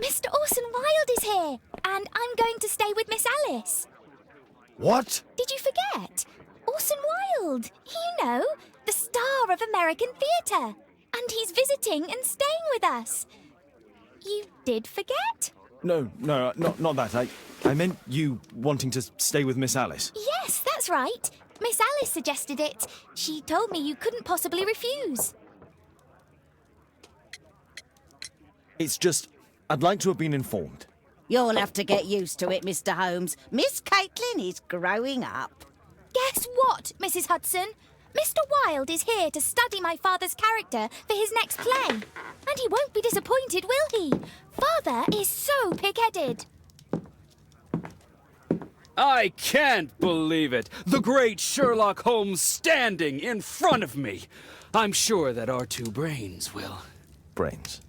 Mr. Orson Wilde is here, and I'm going to stay with Miss Alice. What? Did you forget? Orson Wilde, you know, the star of American theatre. And he's visiting and staying with us. You did forget? No, not that. I meant you wanting to stay with Miss Alice. Yes, that's right. Miss Alice suggested it. She told me you couldn't possibly refuse. It's just, I'd like to have been informed. You'll have to get used to it, Mr. Holmes. Miss Caitlin is growing up. Guess what, Mrs. Hudson? Mr. Wilde is here to study my father's character for his next play. And he won't be disappointed, will he? Father is so pig-headed. I can't believe it! The great Sherlock Holmes standing in front of me! I'm sure that our two brains will... Brains.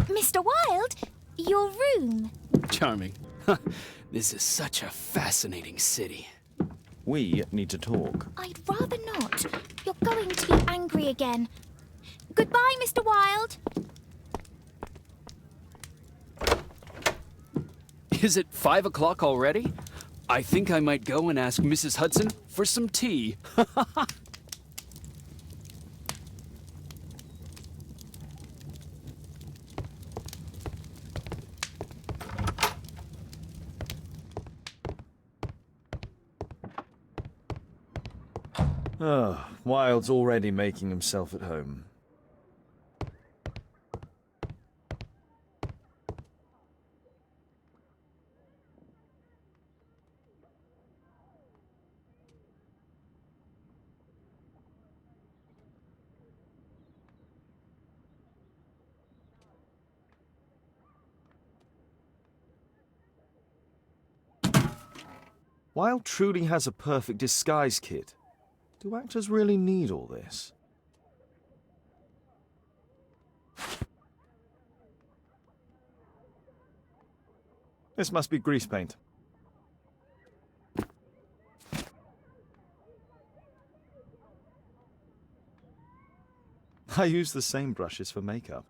Mr. Wilde, your room. Charming. This is such a fascinating city. We need to talk. I'd rather not. You're going to be angry again. Goodbye, Mr. Wilde. Is it 5 o'clock already? I think I might go and ask Mrs. Hudson for some tea. Oh, Wilde's already making himself at home. Wilde truly has a perfect disguise kit. Do actors really need all this? This must be grease paint. I use the same brushes for makeup.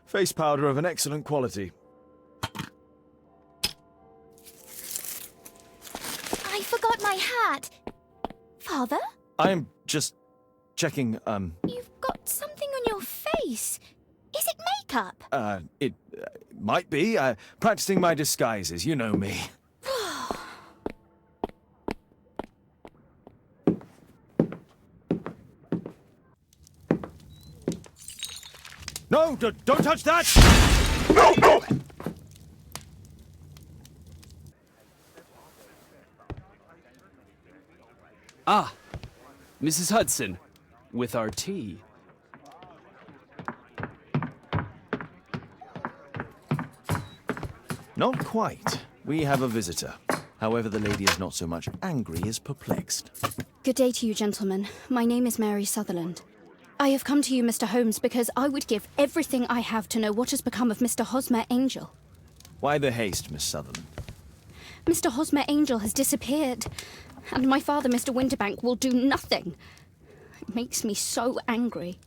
Face powder of an excellent quality. I forgot my hat. Father? I'm just checking, You've got something on your face. Is it makeup? It might be. Practicing my disguises, you know me. No, don't touch that! No! Ah, Mrs. Hudson, with our tea. Not quite. We have a visitor. However, the lady is not so much angry as perplexed. Good day to you, gentlemen. My name is Mary Sutherland. I have come to you, Mr. Holmes, because I would give everything I have to know what has become of Mr. Hosmer Angel. Why the haste, Miss Sutherland? Mr. Hosmer Angel has disappeared, and my father, Mr. Winterbank, will do nothing. It makes me so angry.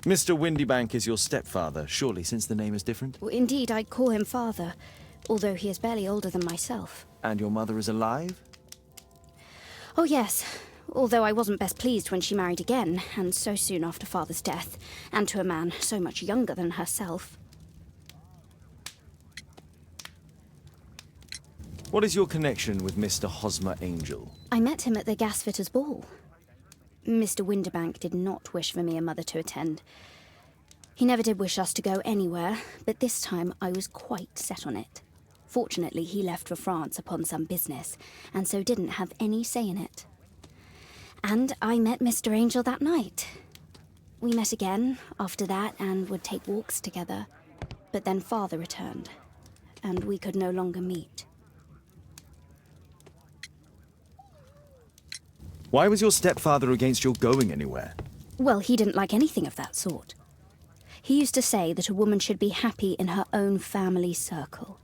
Mr. Windybank is your stepfather, surely, since the name is different? Well, indeed, I call him father, although he is barely older than myself. And your mother is alive? Oh, yes. Although I wasn't best pleased when she married again, and so soon after father's death, and to a man so much younger than herself. What is your connection with Mr. Hosmer Angel? I met him at the gasfitter's ball. Mr. Windybank did not wish for me and Mother to attend. He never did wish us to go anywhere, but this time I was quite set on it. Fortunately, he left for France upon some business, and so didn't have any say in it. And I met Mr. Angel that night. We met again after that and would take walks together. But then Father returned, and we could no longer meet. Why was your stepfather against your going anywhere? Well, he didn't like anything of that sort. He used to say that a woman should be happy in her own family circle.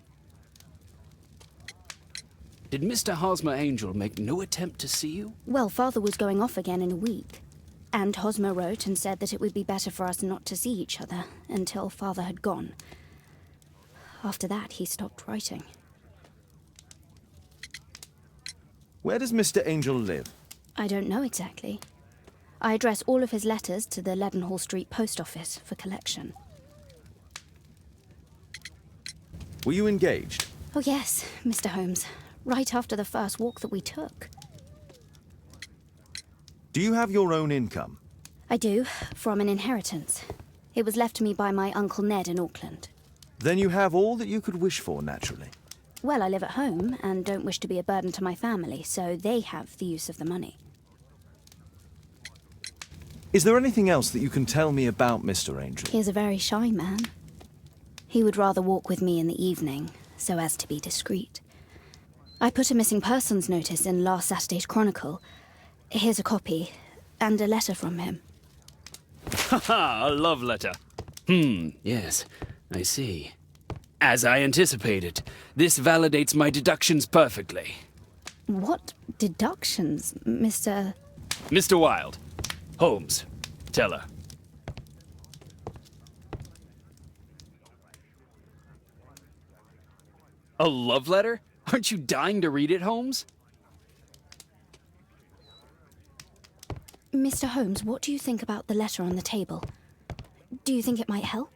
Did Mr. Hosmer Angel make no attempt to see you? Well, Father was going off again in a week. And Hosmer wrote and said that it would be better for us not to see each other until Father had gone. After that, he stopped writing. Where does Mr. Angel live? I don't know exactly. I address all of his letters to the Leadenhall Street Post Office for collection. Were you engaged? Oh yes, Mr. Holmes. Right after the first walk that we took. Do you have your own income? I do, from an inheritance. It was left to me by my Uncle Ned in Auckland. Then you have all that you could wish for, naturally. Well, I live at home and don't wish to be a burden to my family, so they have the use of the money. Is there anything else that you can tell me about Mr. Angel? He is a very shy man. He would rather walk with me in the evening, so as to be discreet. I put a missing persons notice in last Saturday's Chronicle. Here's a copy, and a letter from him. Haha, a love letter. Yes, I see. As I anticipated, this validates my deductions perfectly. What deductions, Mr. Mr. Wilde. Holmes. Tell her. A love letter? Aren't you dying to read it, Holmes? Mr. Holmes, what do you think about the letter on the table? Do you think it might help?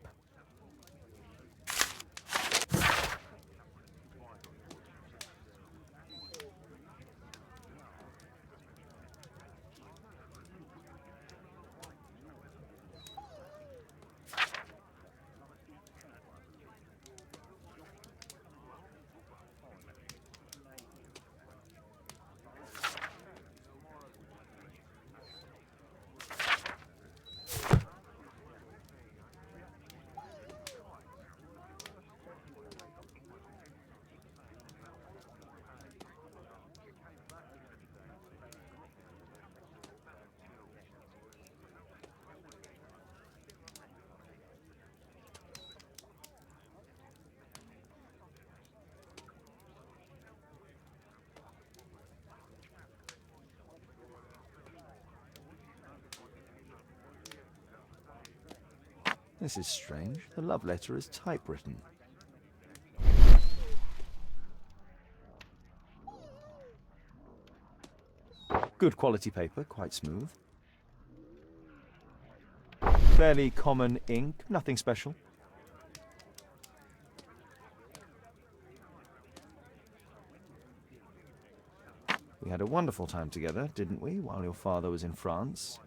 This is strange. The love letter is typewritten. Good quality paper, quite smooth. Fairly common ink, nothing special. We had a wonderful time together, didn't we, while your father was in France?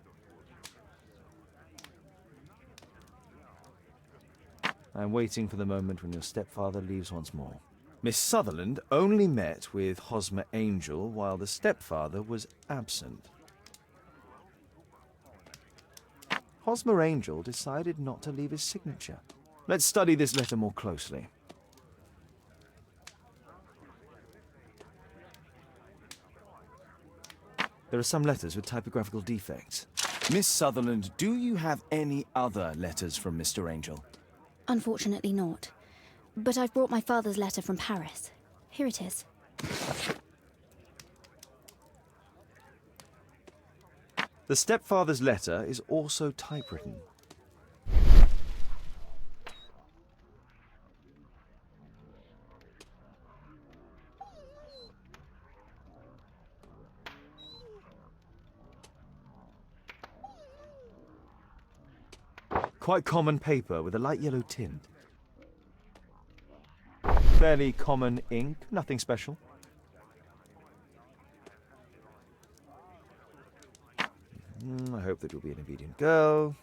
I'm waiting for the moment when your stepfather leaves once more. Miss Sutherland only met with Hosmer Angel while the stepfather was absent. Hosmer Angel decided not to leave his signature. Let's study this letter more closely. There are some letters with typographical defects. Miss Sutherland, do you have any other letters from Mr. Angel? Unfortunately not. But I've brought my father's letter from Paris. Here it is. The stepfather's letter is also typewritten. Quite common paper with a light yellow tint. Fairly common ink, nothing special. I hope that you'll be an obedient girl.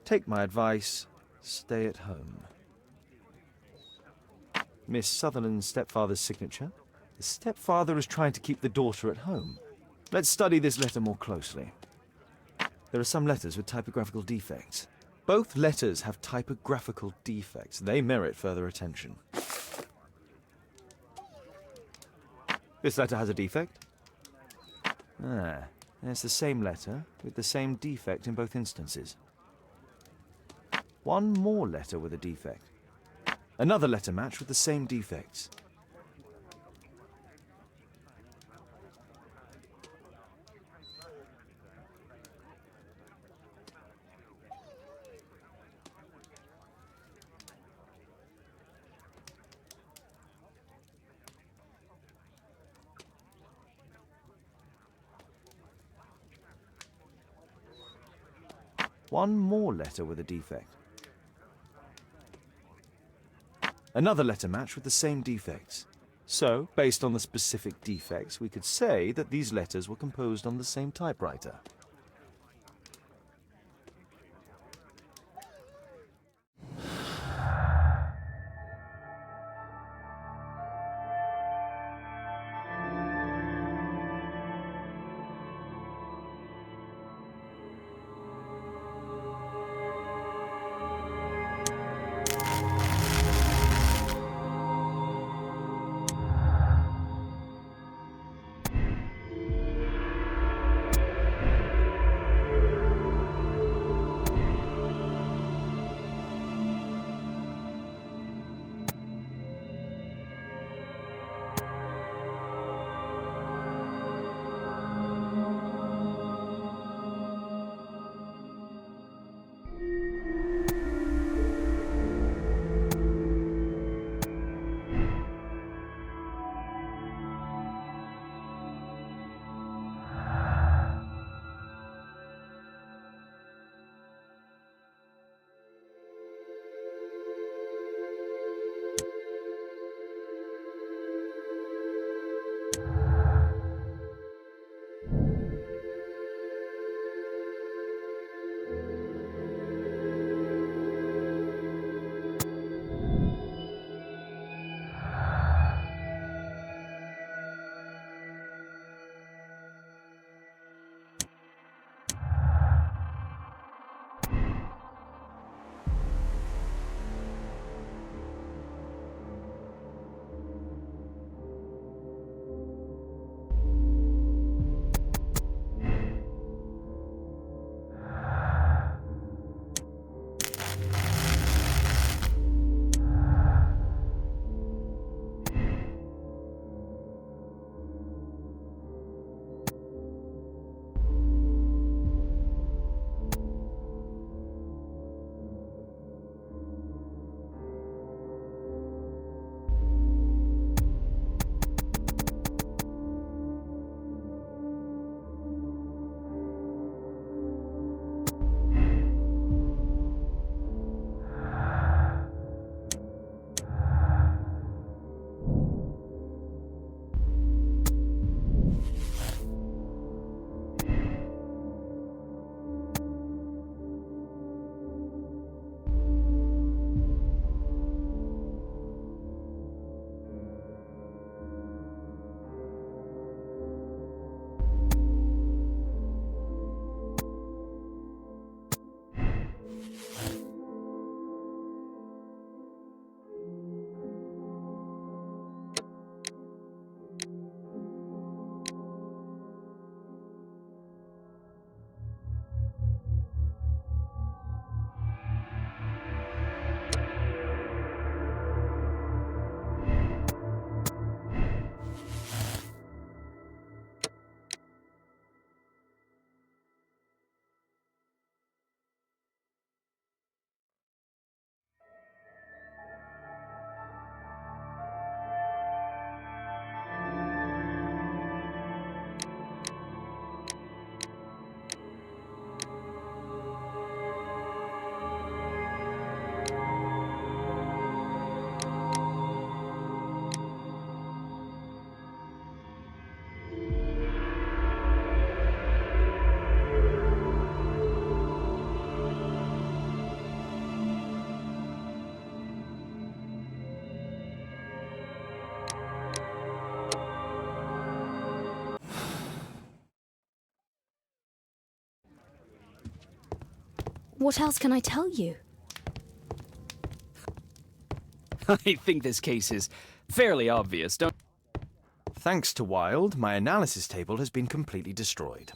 Take my advice, stay at home. Miss Sutherland's stepfather's signature. The stepfather is trying to keep the daughter at home. Let's study this letter more closely. There are some letters with typographical defects. Both letters have typographical defects. They merit further attention. This letter has a defect. It's the same letter with the same defect in both instances. One more letter with a defect. Another letter match with the same defects. One more letter with a defect. Another letter match with the same defects. So, based on the specific defects, we could say that these letters were composed on the same typewriter. What else can I tell you? I think this case is fairly obvious, don't... Thanks to Wilde, my analysis table has been completely destroyed.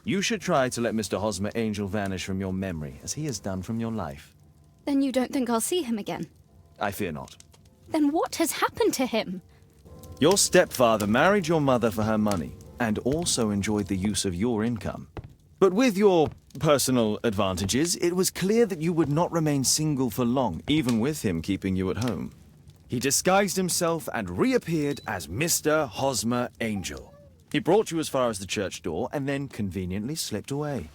You should try to let Mr. Hosmer Angel vanish from your memory, as he has done from your life. Then you don't think I'll see him again? I fear not. Then what has happened to him? Your stepfather married your mother for her money, and also enjoyed the use of your income. But with your personal advantages, it was clear that you would not remain single for long, even with him keeping you at home. He disguised himself and reappeared as Mr. Hosmer Angel. He brought you as far as the church door and then conveniently slipped away.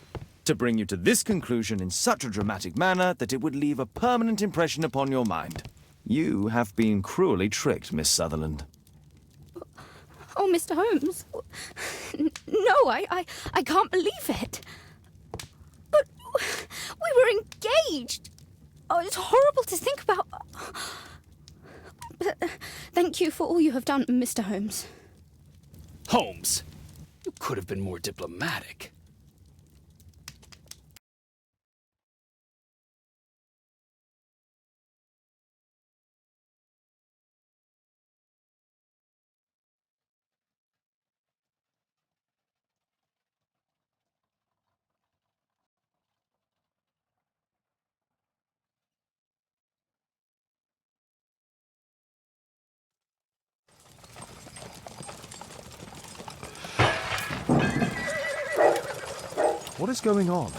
To bring you to this conclusion in such a dramatic manner that it would leave a permanent impression upon your mind. You have been cruelly tricked, Miss Sutherland. Oh, Mr. Holmes. No, I can't believe it. But we were engaged. Oh, it's horrible to think about. But thank you for all you have done, Mr. Holmes. Holmes, you could have been more diplomatic. What is going on?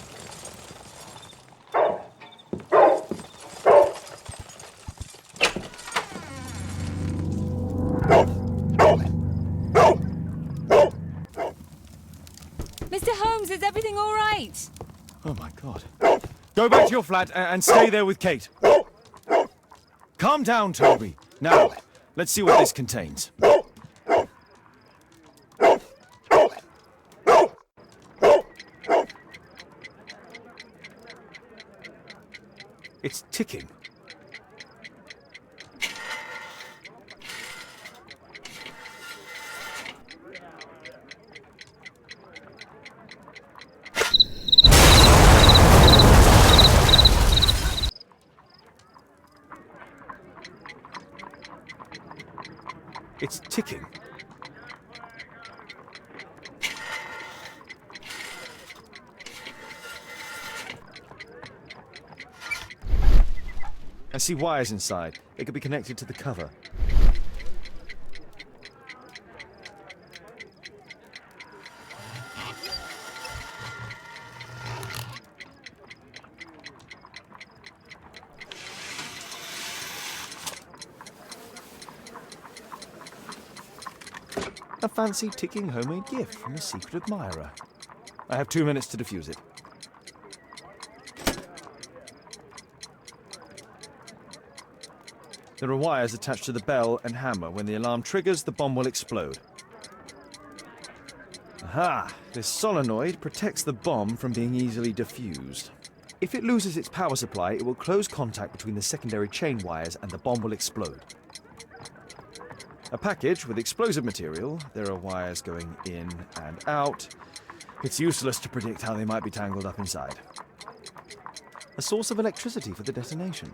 Mr. Holmes, is everything all right? Oh my God. Go back to your flat and stay there with Kate. Calm down, Toby. Now, let's see what this contains. It's ticking. It's ticking. I see wires inside. They could be connected to the cover. A fancy ticking homemade gift from a secret admirer. I have 2 minutes to defuse it. There are wires attached to the bell and hammer. When the alarm triggers, the bomb will explode. Aha! This solenoid protects the bomb from being easily diffused. If it loses its power supply, it will close contact between the secondary chain wires and the bomb will explode. A package with explosive material. There are wires going in and out. It's useless to predict how they might be tangled up inside. A source of electricity for the detonation.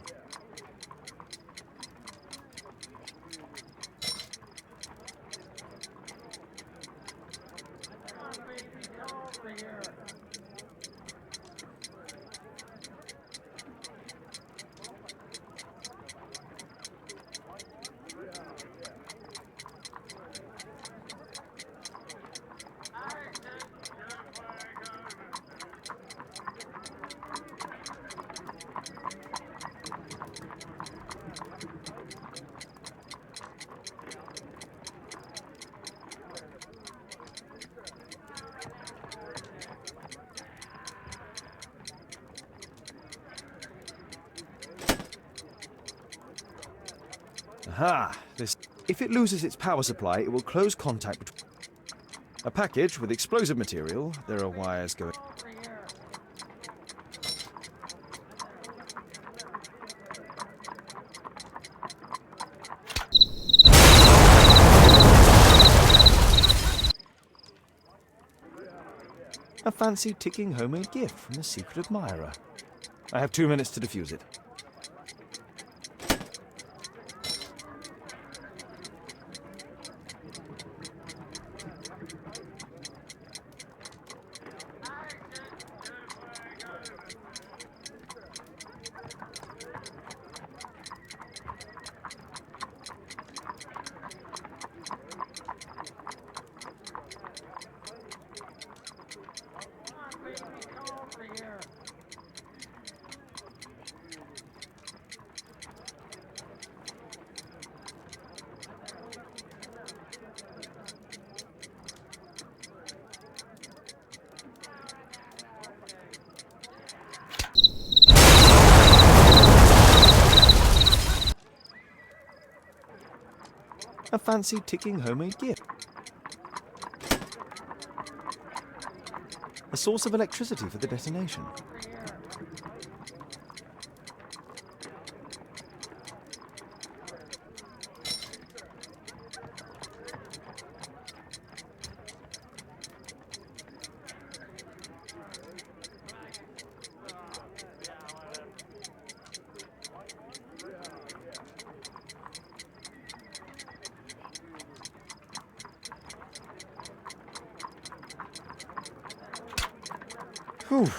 Aha! If it loses its power supply, it will close contact between... A package with explosive material. There are wires going... A fancy ticking homemade gift from a secret admirer. I have 2 minutes to defuse it. A fancy ticking homemade gear. A source of electricity for the detonation. Whew.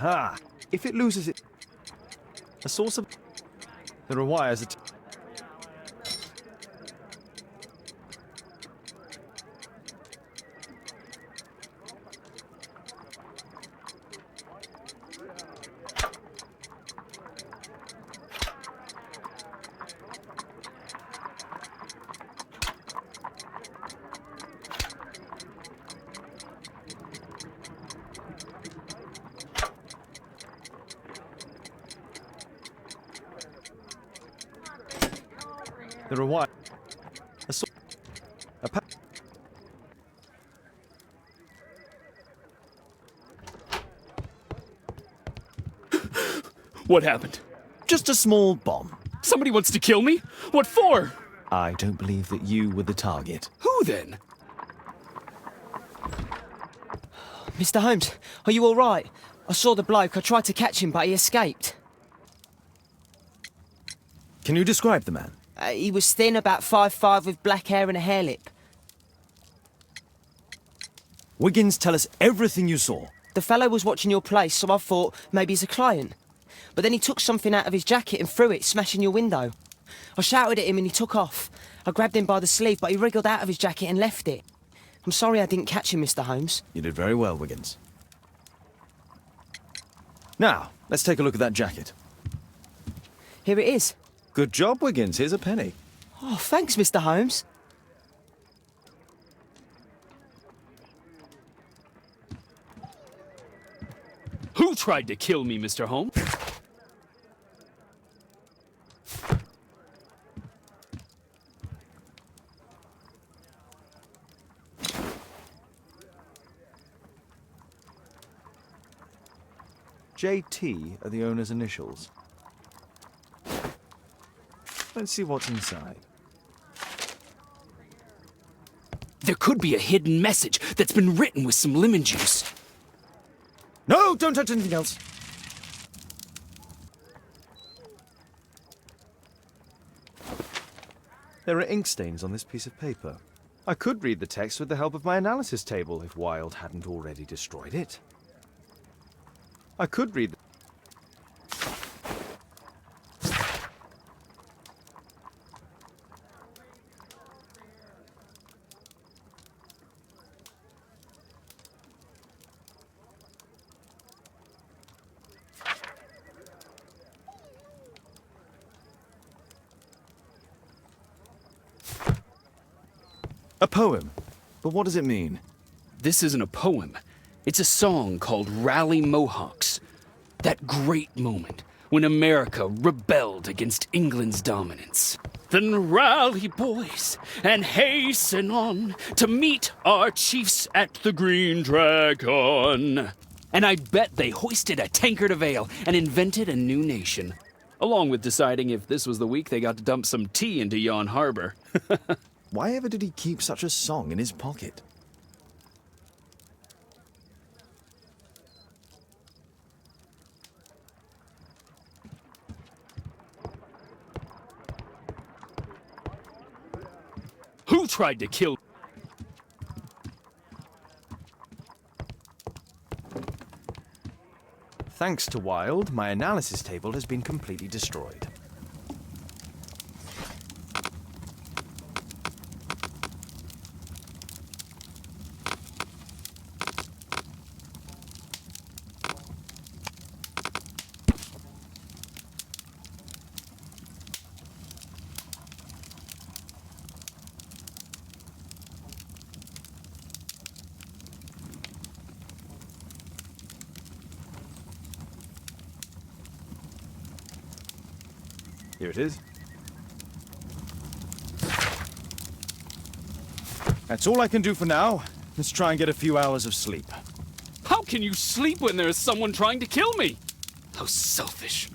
Aha! If it loses it... A source of... There are wires that... There are wires... A source... A pa... What happened? Just a small bomb. Somebody wants to kill me? What for? I don't believe that you were the target. Who then? Mr. Holmes, are you all right? I saw the bloke. I tried to catch him, but he escaped. Can you describe the man? He was thin, about 5'5", with black hair and a hair lip. Wiggins, tell us everything you saw. The fellow was watching your place, so I thought maybe he's a client. But then he took something out of his jacket and threw it, smashing your window. I shouted at him and he took off. I grabbed him by the sleeve, but he wriggled out of his jacket and left it. I'm sorry I didn't catch him, Mr. Holmes. You did very well, Wiggins. Now, let's take a look at that jacket. Here it is. Good job, Wiggins. Here's a penny. Oh, thanks, Mr. Holmes. Who tried to kill me, Mr. Holmes? JT are the owner's initials. Let's see what's inside. There could be a hidden message that's been written with some lemon juice. No, don't touch anything else. There are ink stains on this piece of paper. I could read the text with the help of my analysis table if Wilde hadn't already destroyed it. I could read... A poem. But what does it mean? This isn't a poem. It's a song called Rally Mohawks. That great moment when America rebelled against England's dominance. Then rally, boys, and hasten on to meet our chiefs at the Green Dragon. And I bet they hoisted a tankard of ale and invented a new nation. Along with deciding if this was the week they got to dump some tea into Yon Harbor. Why ever did he keep such a song in his pocket? Who tried to kill... Thanks to Wilde, my analysis table has been completely destroyed. Here it is. That's all I can do for now. Let's try and get a few hours of sleep. How can you sleep when there is someone trying to kill me? How selfish.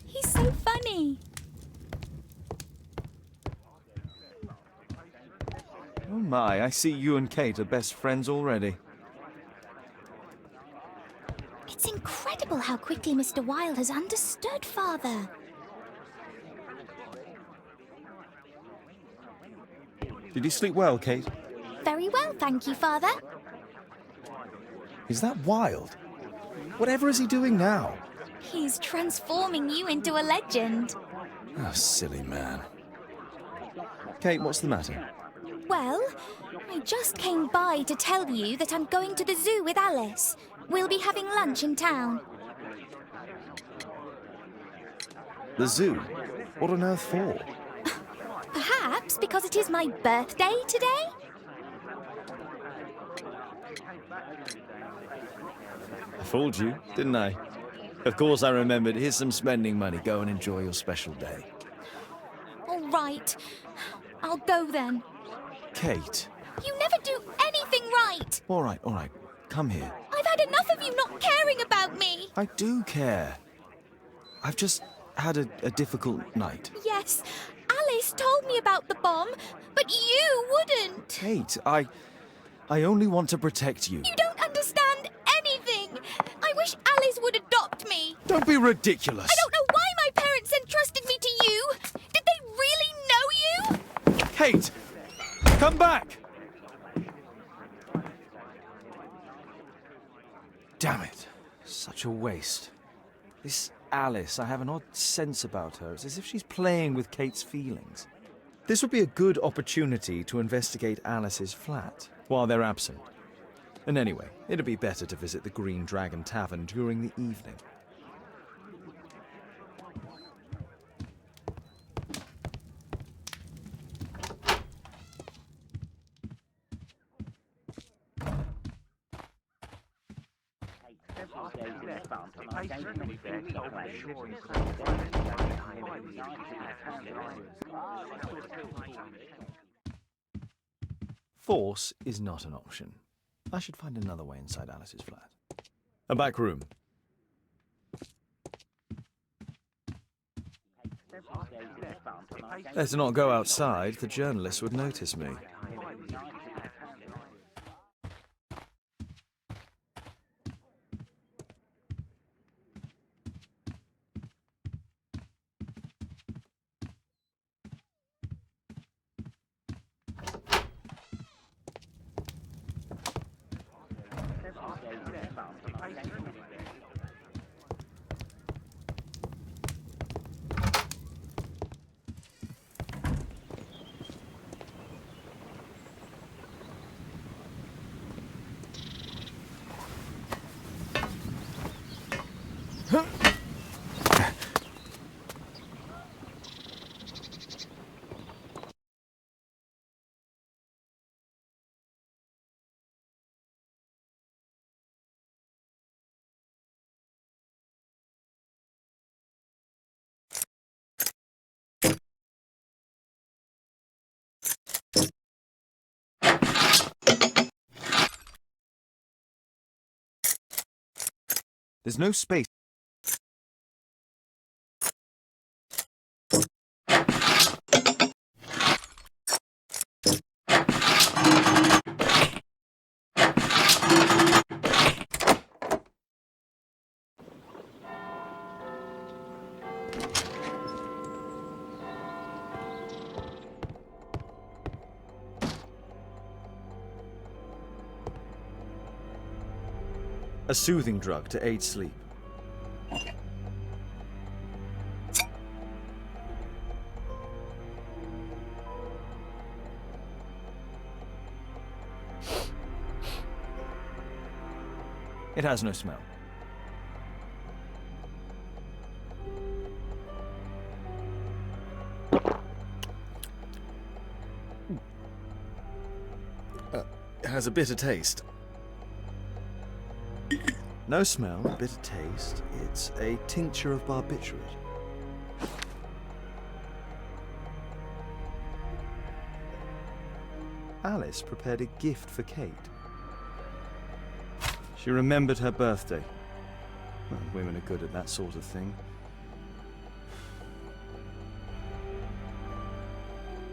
He's so funny. Oh my, I see you and Kate are best friends already. It's incredible how quickly Mr. Wilde has understood, Father. Did you sleep well, Kate? Very well, thank you, Father. Is that Wilde? Whatever is he doing now? He's transforming you into a legend. Oh, silly man. Kate, what's the matter? Well, I just came by to tell you that I'm going to the zoo with Alice. We'll be having lunch in town. The zoo? What on earth for? Perhaps because it is my birthday today? I fooled you, didn't I? Of course I remembered. Here's some spending money. Go and enjoy your special day. All right. I'll go then. Kate. You never do anything right. All right. Come here. I've had enough of you not caring about me. I do care. I've just had a difficult night. Yes, Alice told me about the bomb, but you wouldn't. Kate, I only want to protect you. You don't understand anything. I wish Alice would adopt me. Don't be ridiculous. I don't know why my parents entrusted me to you. Did they really know you? Kate, come back. Damn it. Such a waste. This Alice, I have an odd sense about her. It's as if she's playing with Kate's feelings. This would be a good opportunity to investigate Alice's flat while they're absent. And anyway, it'd be better to visit the Green Dragon Tavern during the evening. Force is not an option. I should find another way inside Alice's flat. A back room. Better not go outside, the journalists would notice me. There's no space. A soothing drug to aid sleep. It has no smell. It has a bitter taste. No smell, bitter taste. It's a tincture of barbiturate. Alice prepared a gift for Kate. She remembered her birthday. Well, women are good at that sort of thing.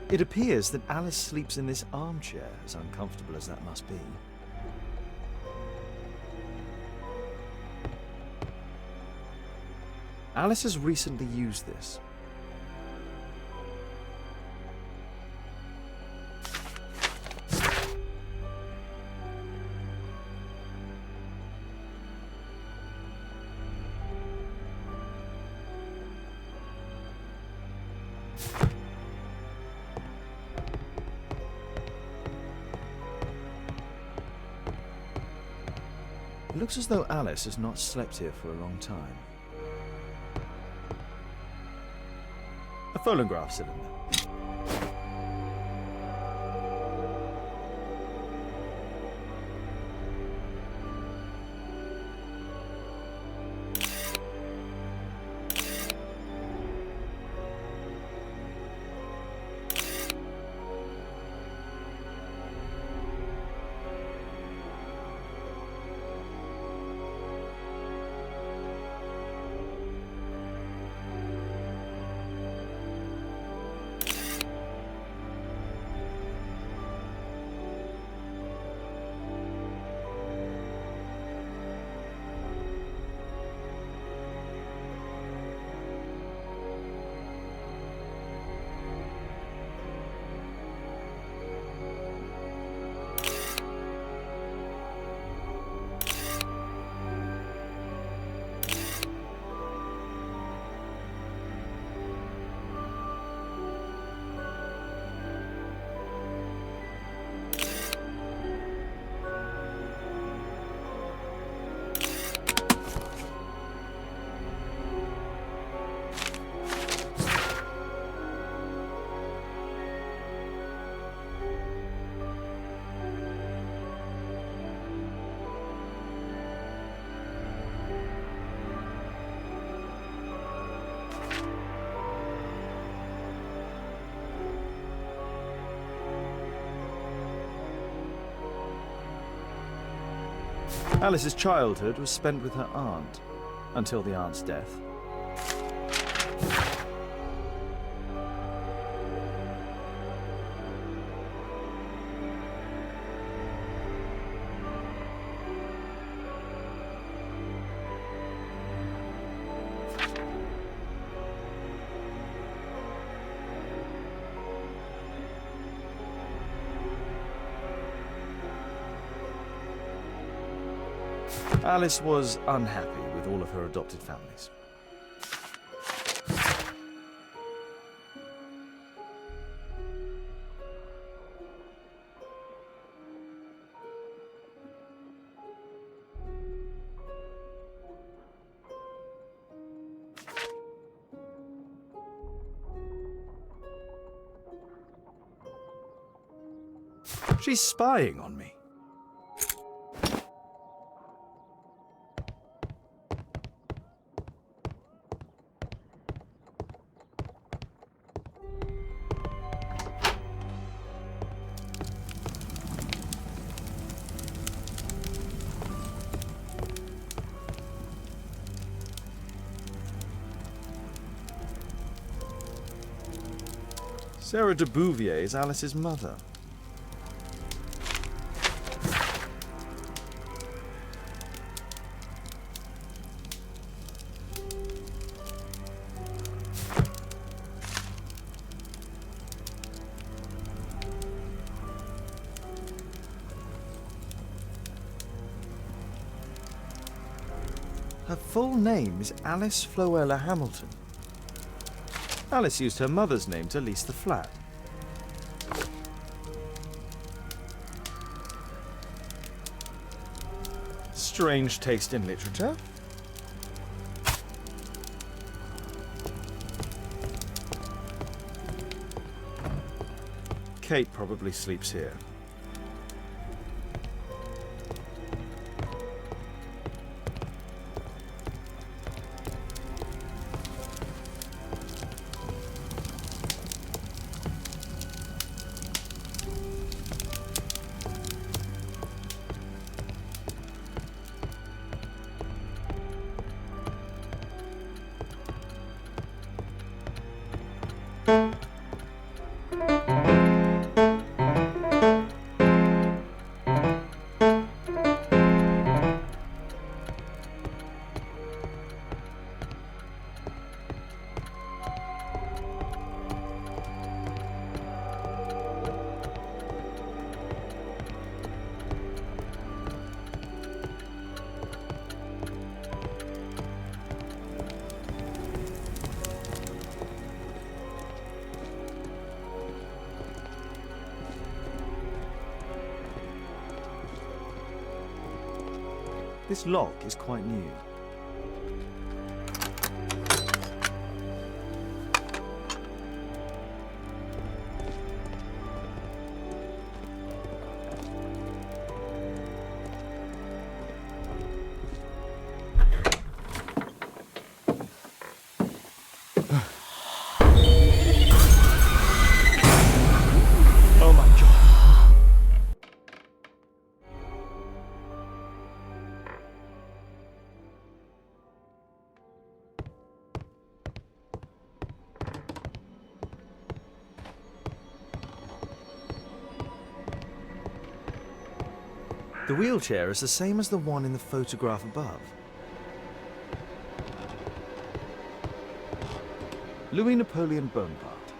It appears that Alice sleeps in this armchair, as uncomfortable as that must be. Alice has recently used this. It looks as though Alice has not slept here for a long time. A phonograph cylinder. Alice's childhood was spent with her aunt, until the aunt's death. Alice was unhappy with all of her adopted families. She's spying on me. Sarah de Bouvier is Alice's mother. Her full name is Alice Floella Hamilton. Alice used her mother's name to lease the flat. Strange taste in literature. Kate probably sleeps here. This lock is quite new. Oh my God. The wheelchair is the same as the one in the photograph above. Louis Napoleon Bonaparte.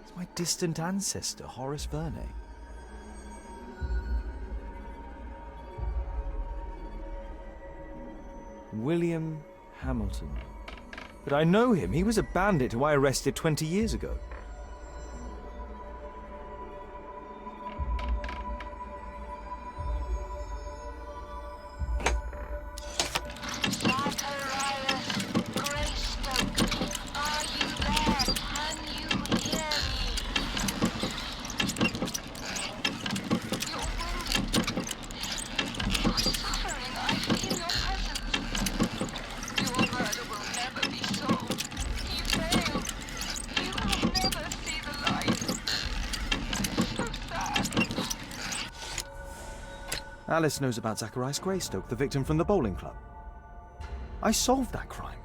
It's my distant ancestor, Horace Verne. William Hamilton. But I know him. He was a bandit who I arrested 20 years ago. Alice knows about Zacharias Greystoke, the victim from the bowling club. I solved that crime.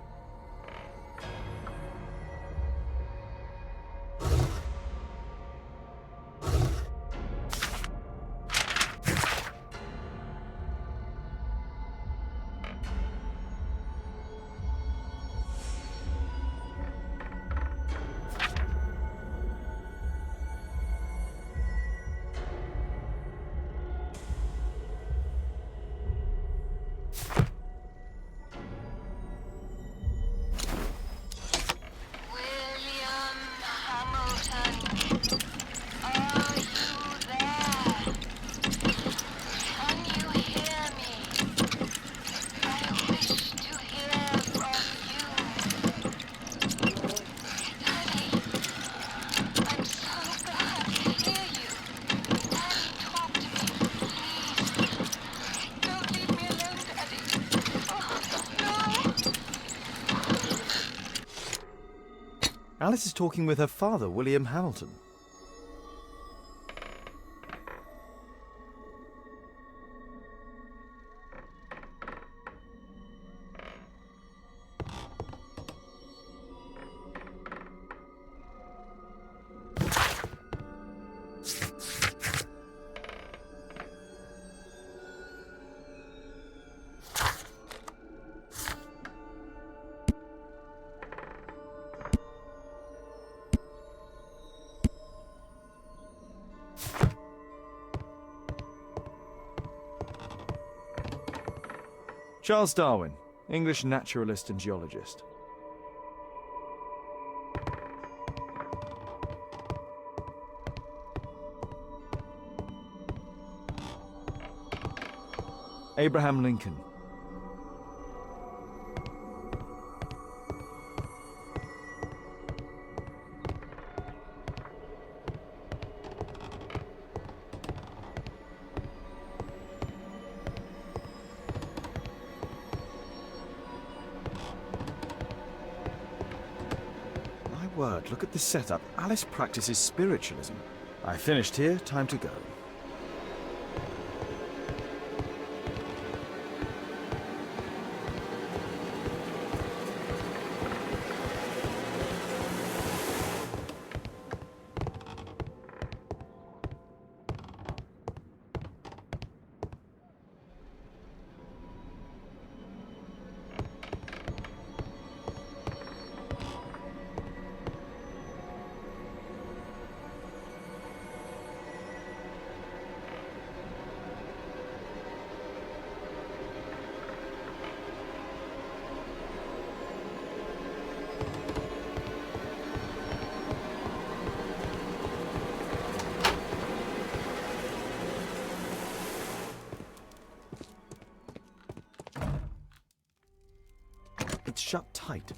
Alice is talking with her father, William Hamilton. Charles Darwin, English naturalist and geologist. Abraham Lincoln. Word, look at this setup. Alice practices spiritualism. I finished here, time to go. It's shut tight.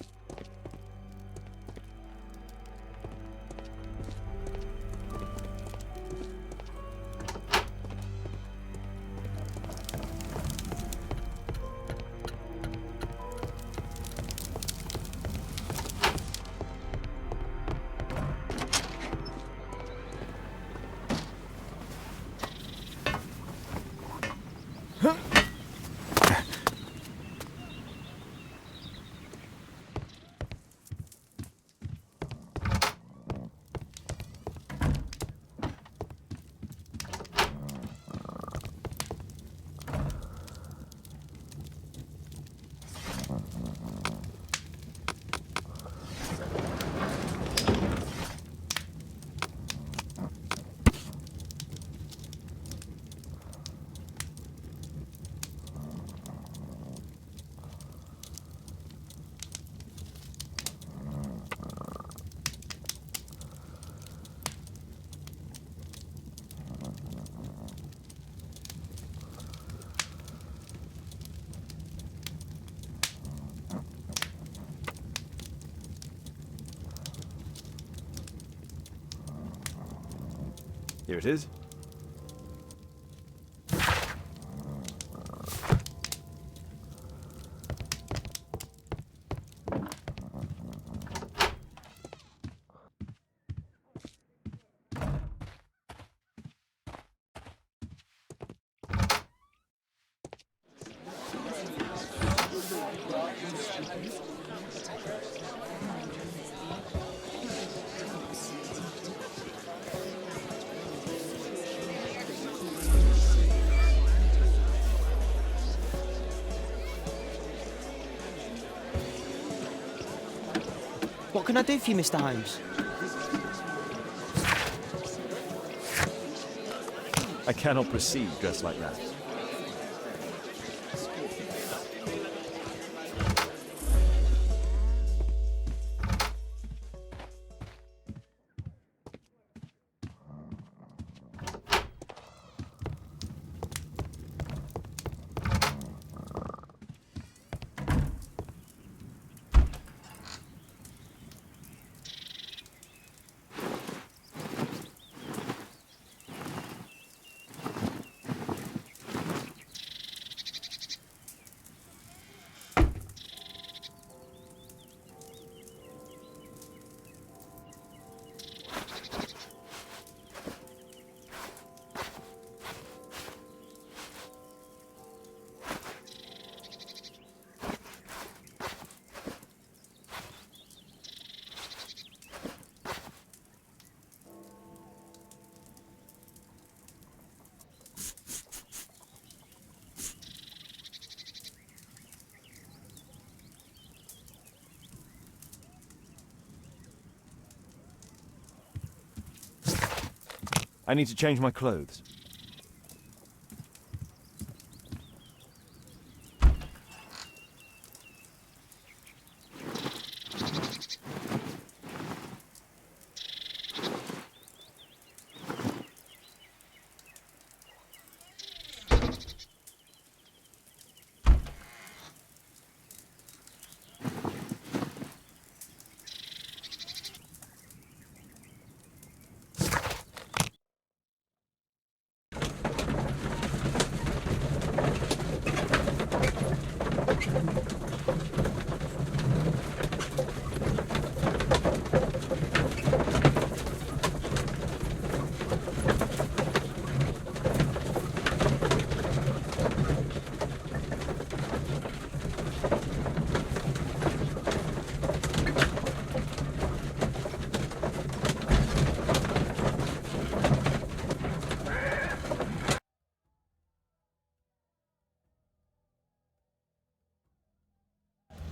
Here it is. What can I do for you, Mr. Holmes? I cannot proceed dressed like that. I need to change my clothes.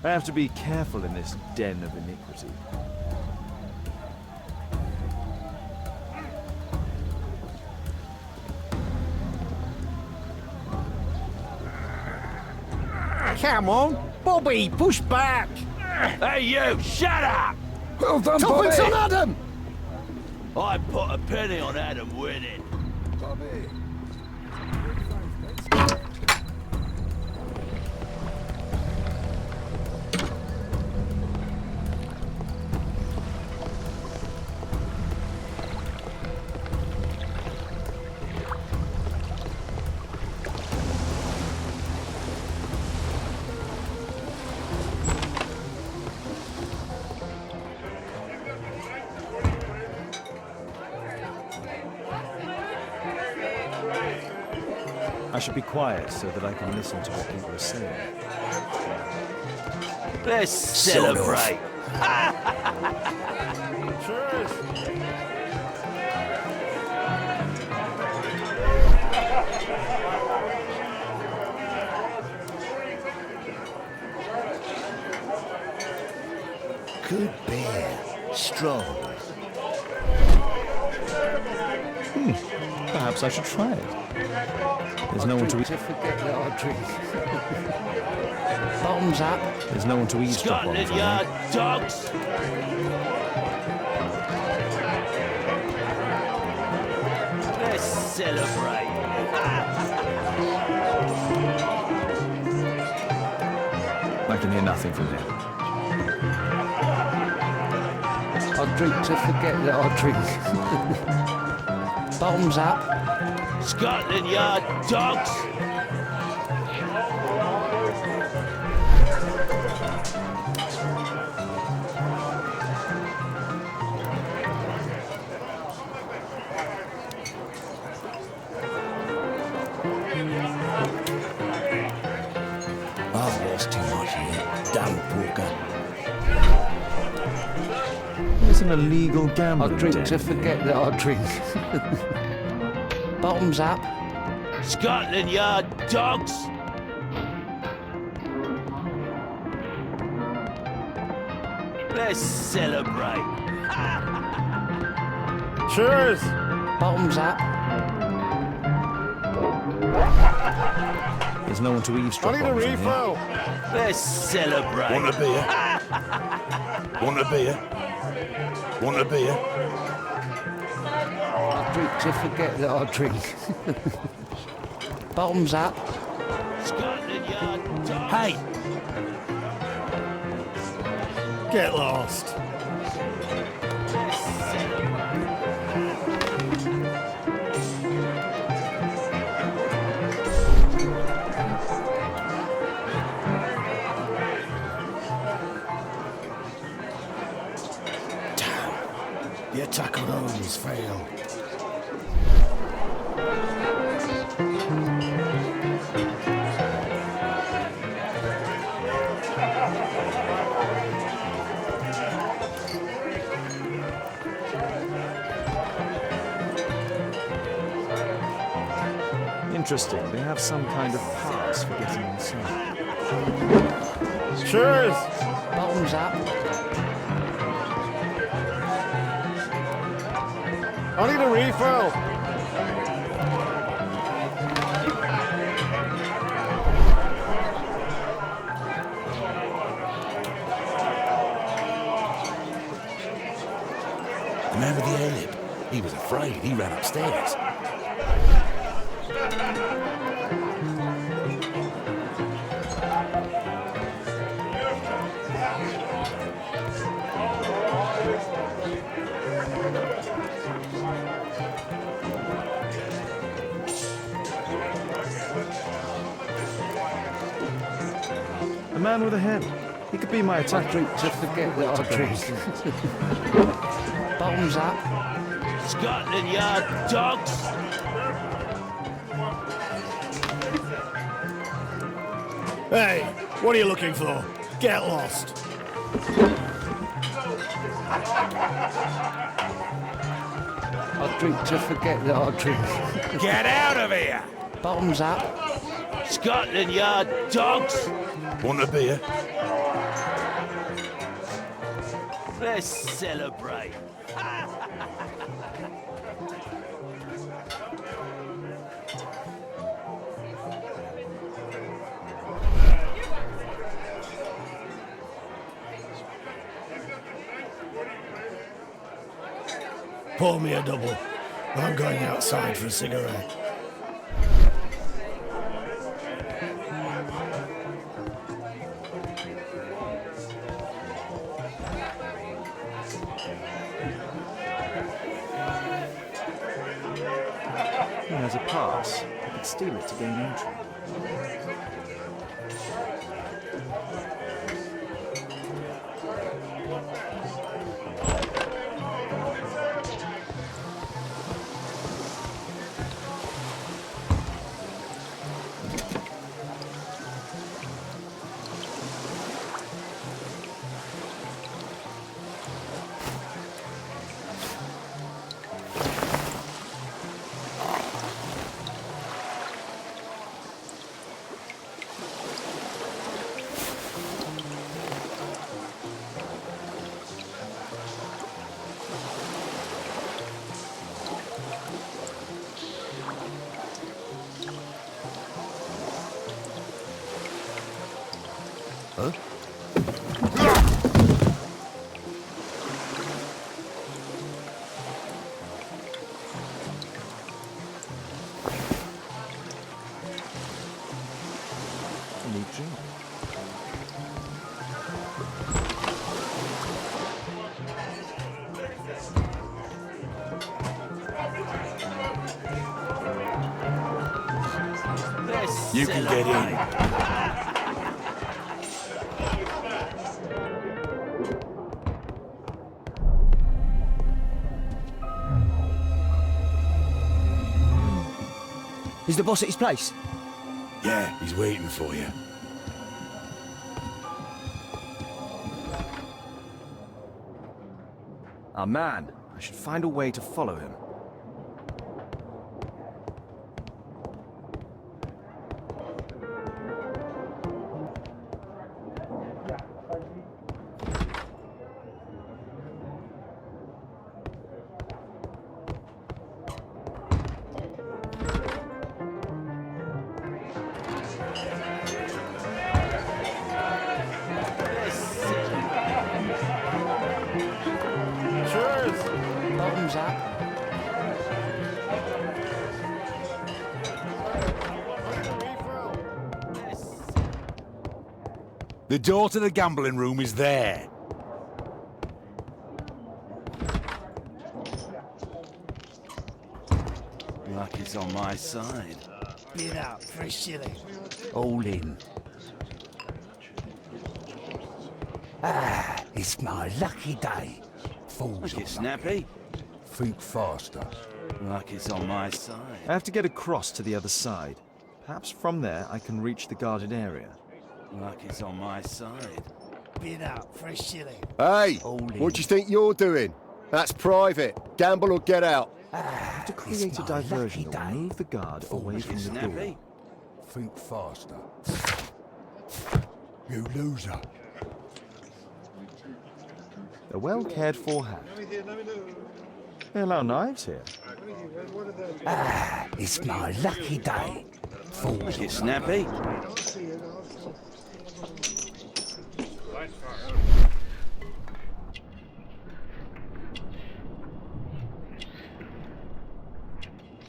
I have to be careful in this den of iniquity. Come on, Bobby, push back! Hey you, shut up! Well done, Bobby! Tuppence on Adam! I put a penny on Adam winning. Bobby. I should be quiet so that I can listen to what people are saying. Let's celebrate. Good beer, strong. Perhaps I should try it. There's no one to eat. Forget that I drink. Bottoms up. There's no one to eavesdrop on. Scotland from Yard me. dogs. Let's celebrate. I can hear nothing from here. I drink to forget that I drink. Bottoms up. Scotland Yard dogs. I've lost too much here. Damn poker. It's an illegal I gambling drink den. to forget that I drink. Bottoms up. Scotland Yard dogs. Let's celebrate. Cheers. Bottoms up. There's no one to eavesdrop on. From here. Let's celebrate. Want a beer? Want a beer? Want a beer? I drink to forget that I drink. Bottoms up. Scotland Yard dogs. Hey! Get lost. Let's celebrate. The attack on Holmes failed. Interesting. They have some kind of pass for getting inside. Cheers! Bottoms up. I need a refill. The man with the air lip. He was afraid. He ran upstairs. The man with a hen. He could be my attacker. To forget that I drink. Bottoms up. Scotland Yard dogs! Hey, what are you looking for? Get lost. I drink to forget that I drink. Get out of here! Bottoms up. Scotland Yard dogs! Want a beer? Let's celebrate. Pour me a double. I'm going outside for a cigarette. He has a pass. I could steal it to gain entry. You can get in. Is the boss at his place? Yeah, he's waiting for you. Our man. I should find a way to follow him. Bottoms up. The door to the gambling room is there. Luck is on my side. Bid out for a shilling. All in. It's my lucky day. Fools Get snappy. think faster. Luck is on my side. I have to get across to the other side. Perhaps from there I can reach the guarded area. Luck is on my side. Bid out for a shilling. Hey, what do you think you're doing? That's private. Gamble or get out. I have to create a diversion that will move the guard away from the door. Snappy. Think faster. You loser. A well cared for hat. They allow knives here. It's my lucky day. Fools. Get snappy.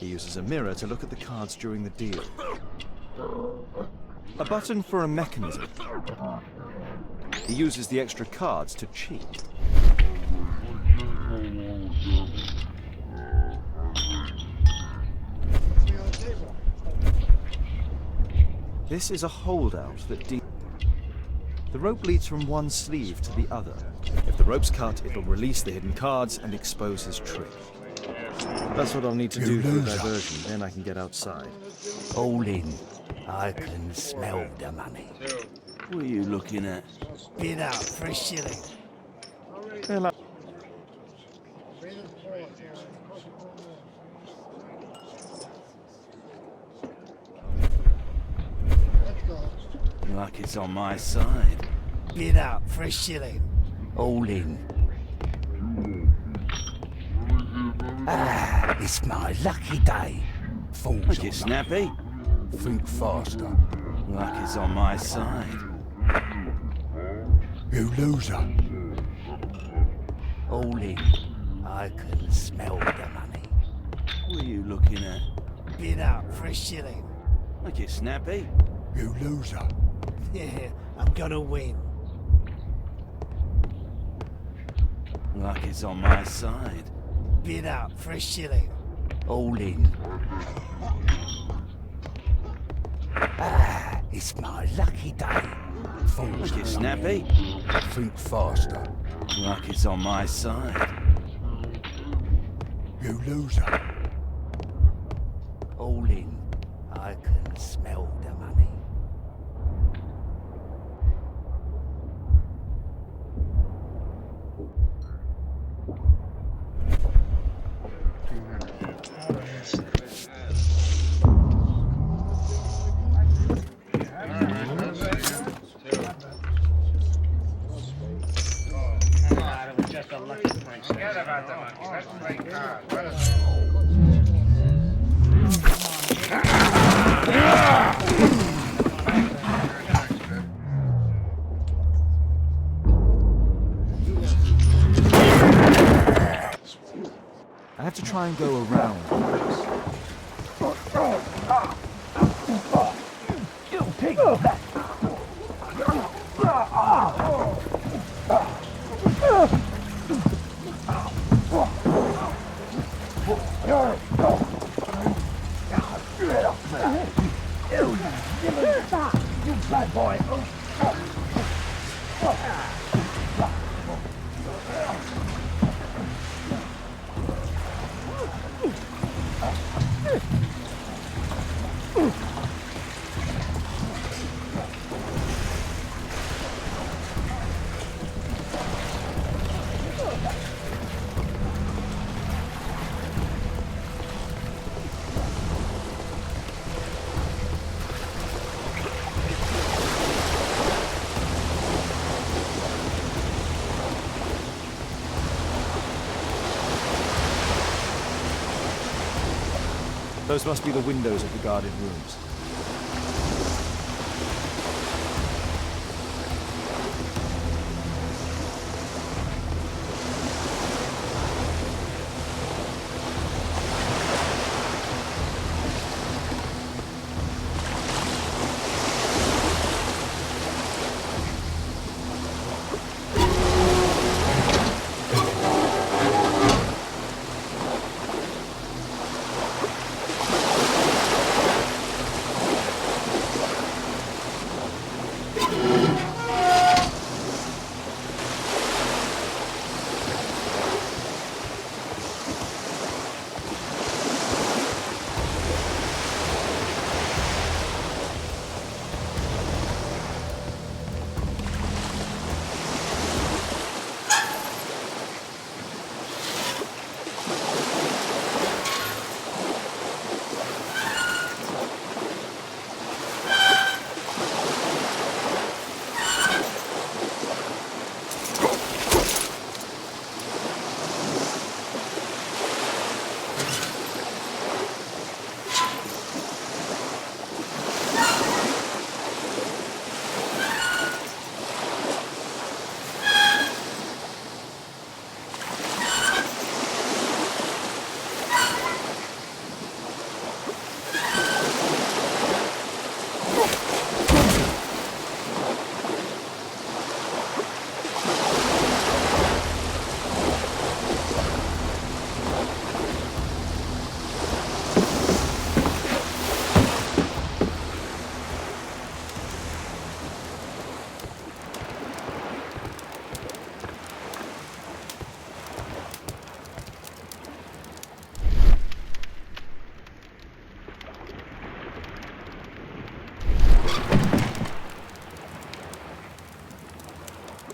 He uses a mirror to look at the cards during the deal. A button for a mechanism. He uses the extra cards to cheat. This is a holdout that the rope leads from one sleeve to the other. If the rope's cut, it'll release the hidden cards and expose his trick. That's what I'll need to do for the diversion, then I can get outside. All in. I can smell the money. What are you looking at? Bid out for a shilling. Well, Like it's on my side. Bid out for a shilling. All in. Ah, it's my lucky day. Fools Make it snappy. Think faster. Like it's on my side. You loser. All in. I can smell the money. What are you looking at? Bid out for a shilling. Make it snappy. You loser. Yeah, I'm gonna win. Like it's on my side. Bid out for a shilling. All in. Ah, it's my lucky day. Fools Make it snappy. Think faster. Like it's on my side. You loser. All in. I can smell the money. I have to try and go around. You bad boy. Those must be the windows of the guarded rooms.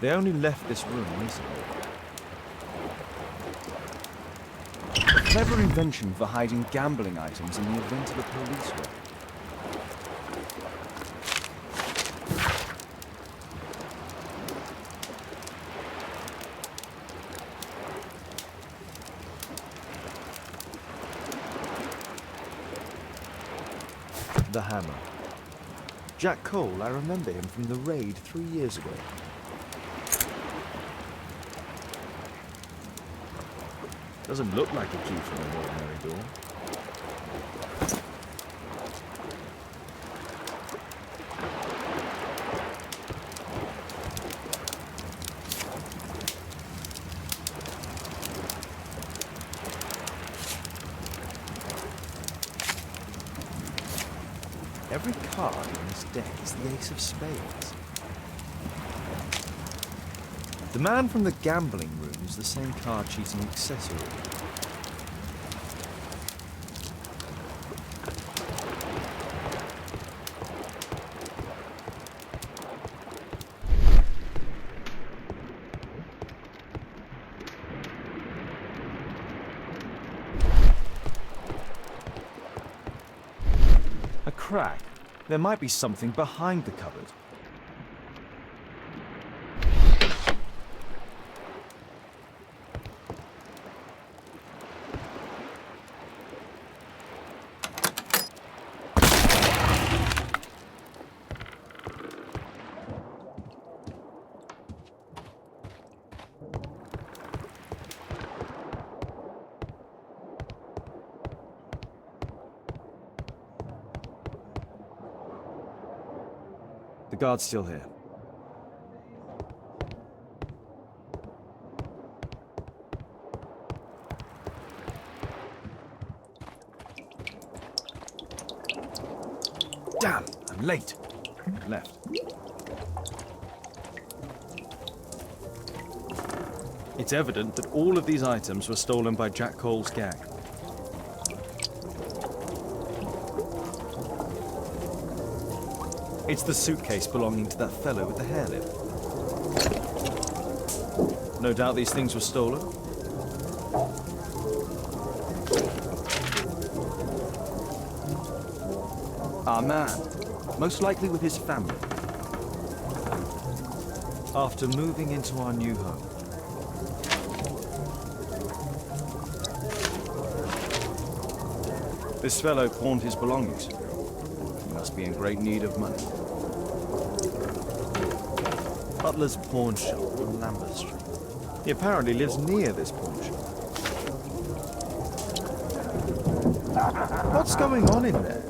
They only left this room recently. A clever invention for hiding gambling items in the event of a police raid. The hammer. Jack Cole, I remember him from the raid 3 years ago. Doesn't look like a key from an ordinary door. Every card on this deck is the ace of spades. The man from the gambling room is the same card cheating accessory. A crack. There might be something behind the cupboard. The guard's still here. Damn, I'm late. Left. It's evident that all of these items were stolen by Jack Cole's gang. It's the suitcase belonging to that fellow with the hair lip. No doubt these things were stolen. Our man, most likely with his family. After moving into our new home. This fellow pawned his belongings. He must be in great need of money. Butler's pawn shop on Lambeth Street. He apparently lives near this pawn shop. What's going on in there?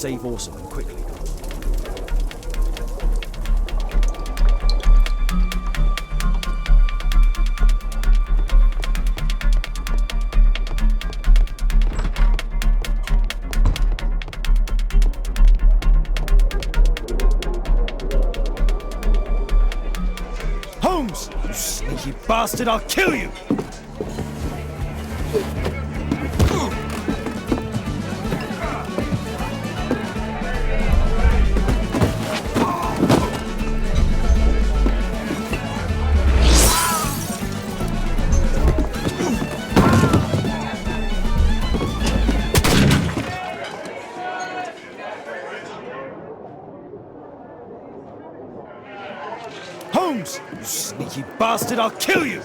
Save Orson quickly. Holmes! You sneaky bastard, I'll kill you! Holmes! You sneaky bastard, I'll kill you!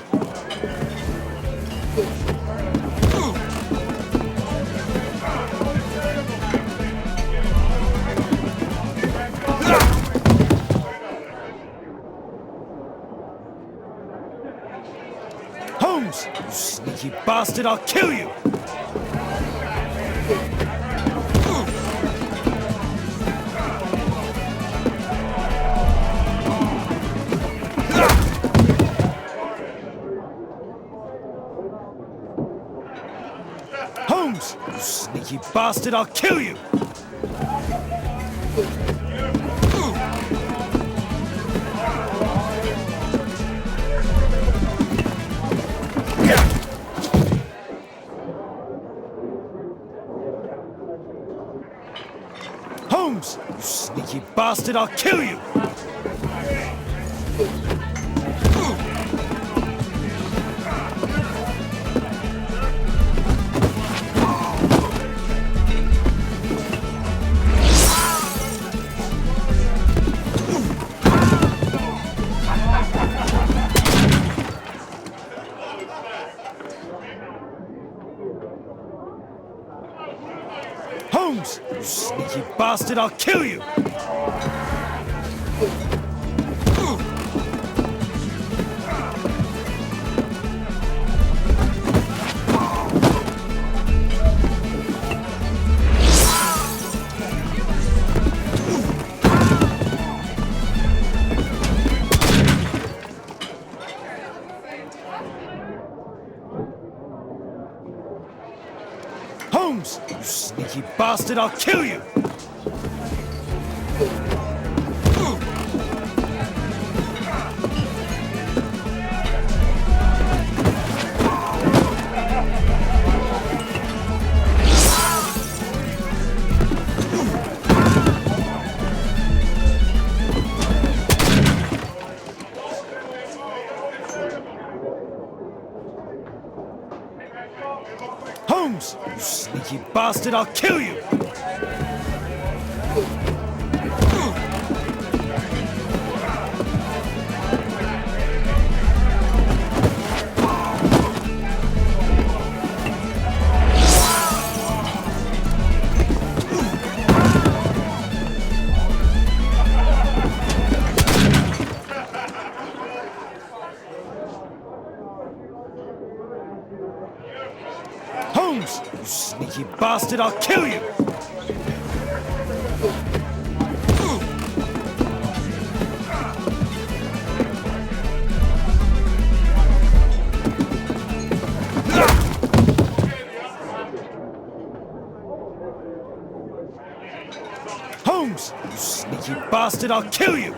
Holmes! You sneaky bastard, I'll kill you! Holmes! Holmes! You sneaky bastard, I'll kill you! Holmes! You sneaky bastard, I'll kill you! Holmes! You sneaky bastard, I'll kill you! Holmes! You sneaky bastard, I'll kill you! Holmes! You sneaky bastard, I'll kill you! Holmes! You sneaky bastard, I'll kill you! Holmes! You sneaky bastard, I'll kill you!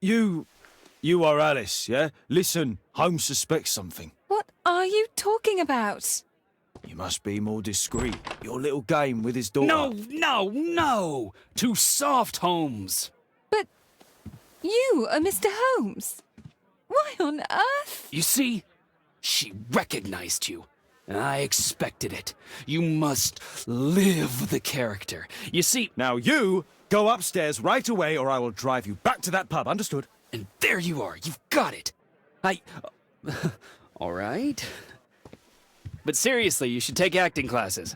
You are Alice, yeah? Listen, Holmes suspects something. What are you talking about? You must be more discreet. Your little game with his daughter. No! Too soft, Holmes. But you are Mr. Holmes. Why on earth? You see, she recognized you. I expected it. You must live the character. You see... Now you go upstairs right away or I will drive you back to that pub, understood? And there you are. You've got it. All right. But seriously, you should take acting classes.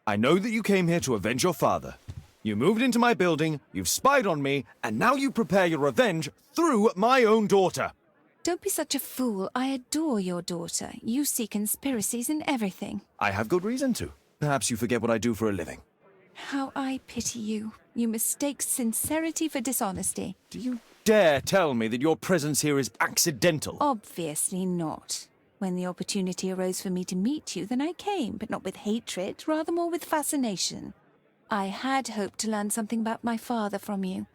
I know that you came here to avenge your father. You moved into my building, you've spied on me, and now you prepare your revenge through my own daughter. Don't be such a fool. I adore your daughter. You see conspiracies in everything. I have good reason to. Perhaps you forget what I do for a living. How I pity you. You mistake sincerity for dishonesty. Do you dare tell me that your presence here is accidental? Obviously not. When the opportunity arose for me to meet you, then I came, but not with hatred, rather more with fascination. I had hoped to learn something about my father from you.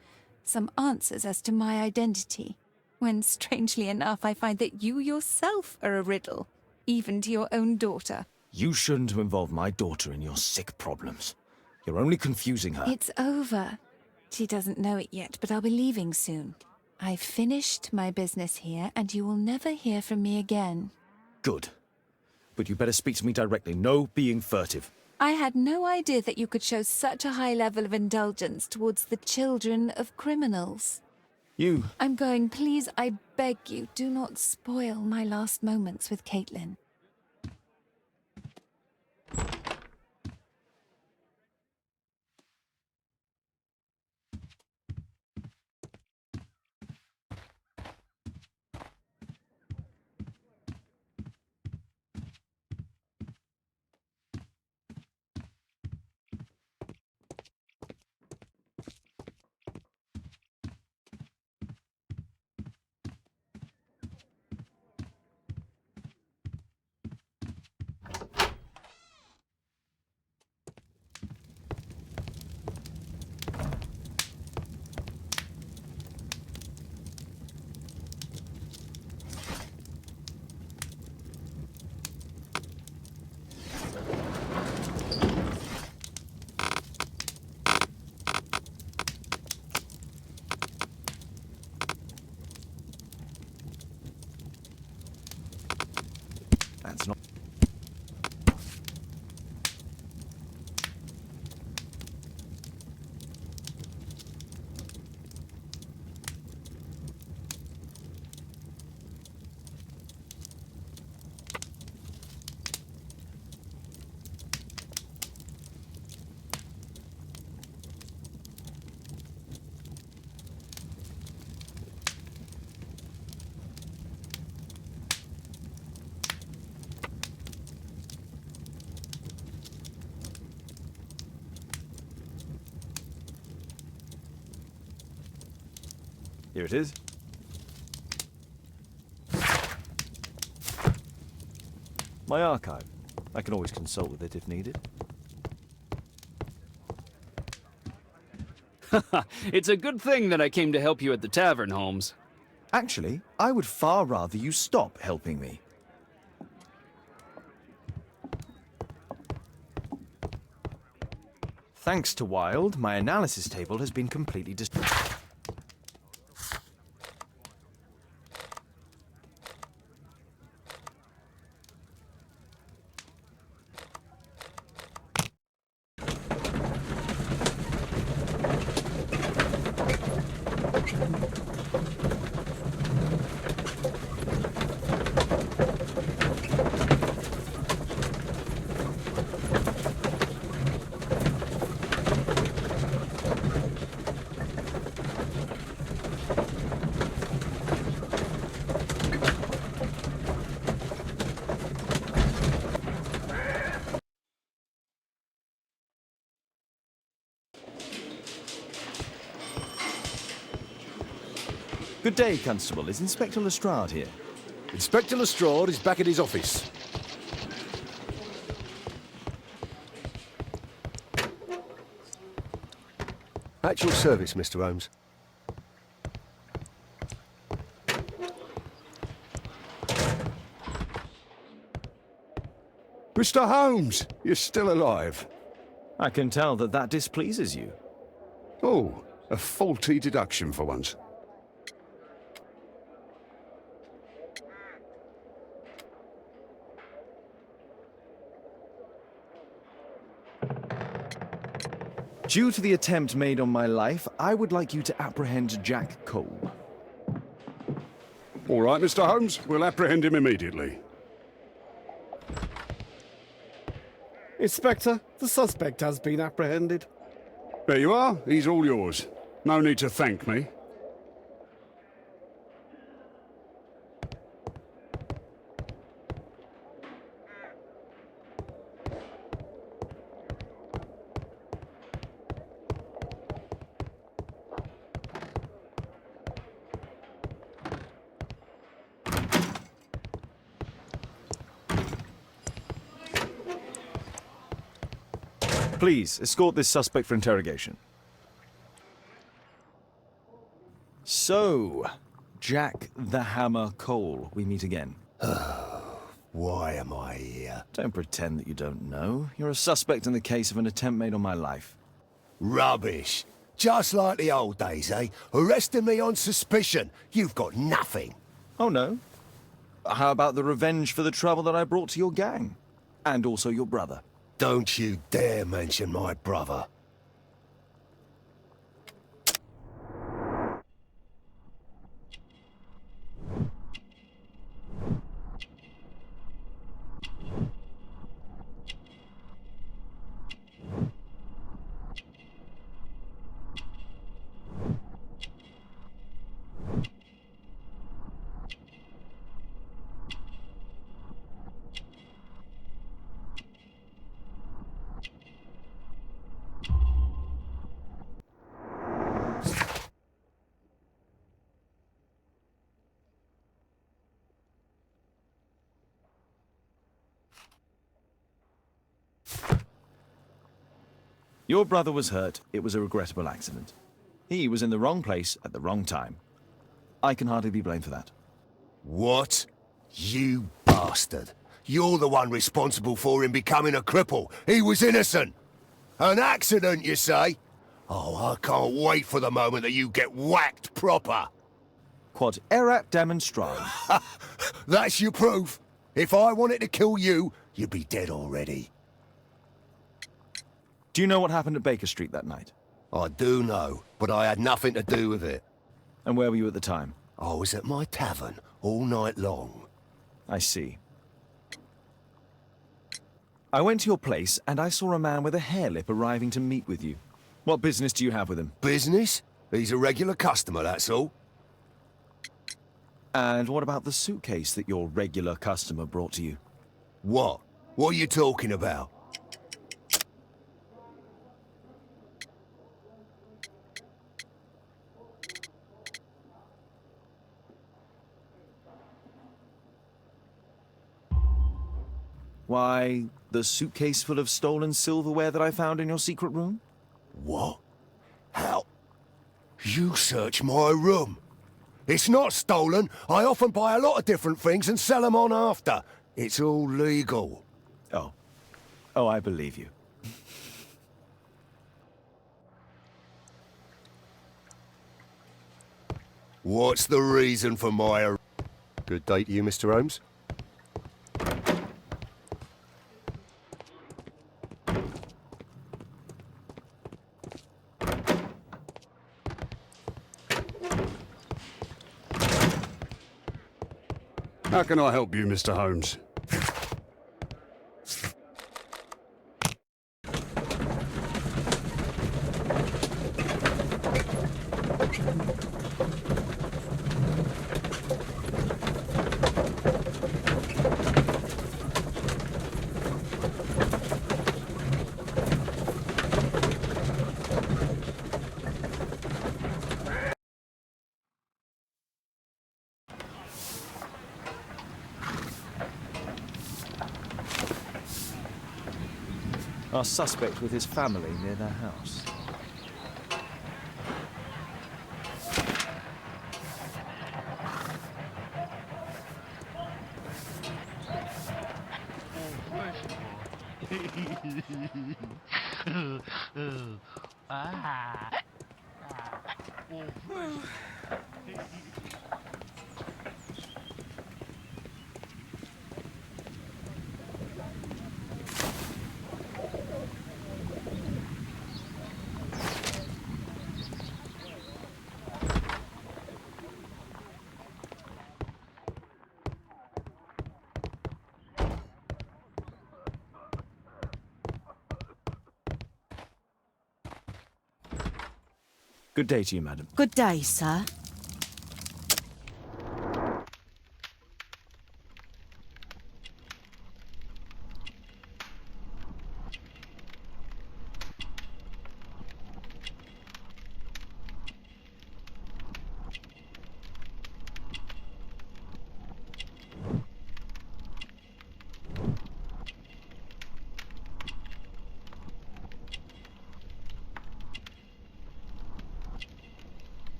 Some answers as to my identity. When, strangely enough, I find that you yourself are a riddle, even to your own daughter. You shouldn't have involved my daughter in your sick problems. You're only confusing her. It's over. She doesn't know it yet, but I'll be leaving soon. I've finished my business here, and you will never hear from me again. Good. But you better speak to me directly. No being furtive. I had no idea that you could show such a high level of indulgence towards the children of criminals. I'm going. Please, I beg you, do not spoil my last moments with Caitlin. That's not... Here it is. My archive. I can always consult with it if needed. It's a good thing that I came to help you at the tavern, Holmes. Actually, I would far rather you stop helping me. Thanks to Wilde, my analysis table has been completely destroyed. Good day, Constable. Is Inspector Lestrade here? Inspector Lestrade is back at his office. At your service, Mr. Holmes. Mr. Holmes, you're still alive. I can tell that that displeases you. Oh, a faulty deduction for once. Due to the attempt made on my life, I would like you to apprehend Jack Cole. All right, Mr. Holmes, we'll apprehend him immediately. Inspector, the suspect has been apprehended. There you are. He's all yours. No need to thank me. Please, escort this suspect for interrogation. So, Jack the Hammer Cole, we meet again. Why am I here? Don't pretend that you don't know. You're a suspect in the case of an attempt made on my life. Rubbish. Just like the old days, eh? Arresting me on suspicion. You've got nothing. Oh, no? How about the revenge for the trouble that I brought to your gang? And also your brother. Don't you dare mention my brother. Your brother was hurt. It was a regrettable accident. He was in the wrong place at the wrong time. I can hardly be blamed for that. What? You bastard. You're the one responsible for him becoming a cripple. He was innocent. An accident, you say? Oh, I can't wait for the moment that you get whacked proper. Quod erat demonstrandum. That's your proof. If I wanted to kill you, you'd be dead already. Do you know what happened at Baker Street that night? I do know, but I had nothing to do with it. And where were you at the time? I was at my tavern all night long. I see. I went to your place and I saw a man with a hair lip arriving to meet with you. What business do you have with him? Business? He's a regular customer, that's all. And what about the suitcase that your regular customer brought to you? What? What are you talking about? Why, the suitcase full of stolen silverware that I found in your secret room? What? How? You searched my room. It's not stolen. I often buy a lot of different things and sell them on after. It's all legal. Oh. Oh, I believe you. What's the reason for my... Good day to you, Mr. Holmes. How can I help you, Mr. Holmes? Our suspect with his family near their house. Good day to you, madam. Good day, sir.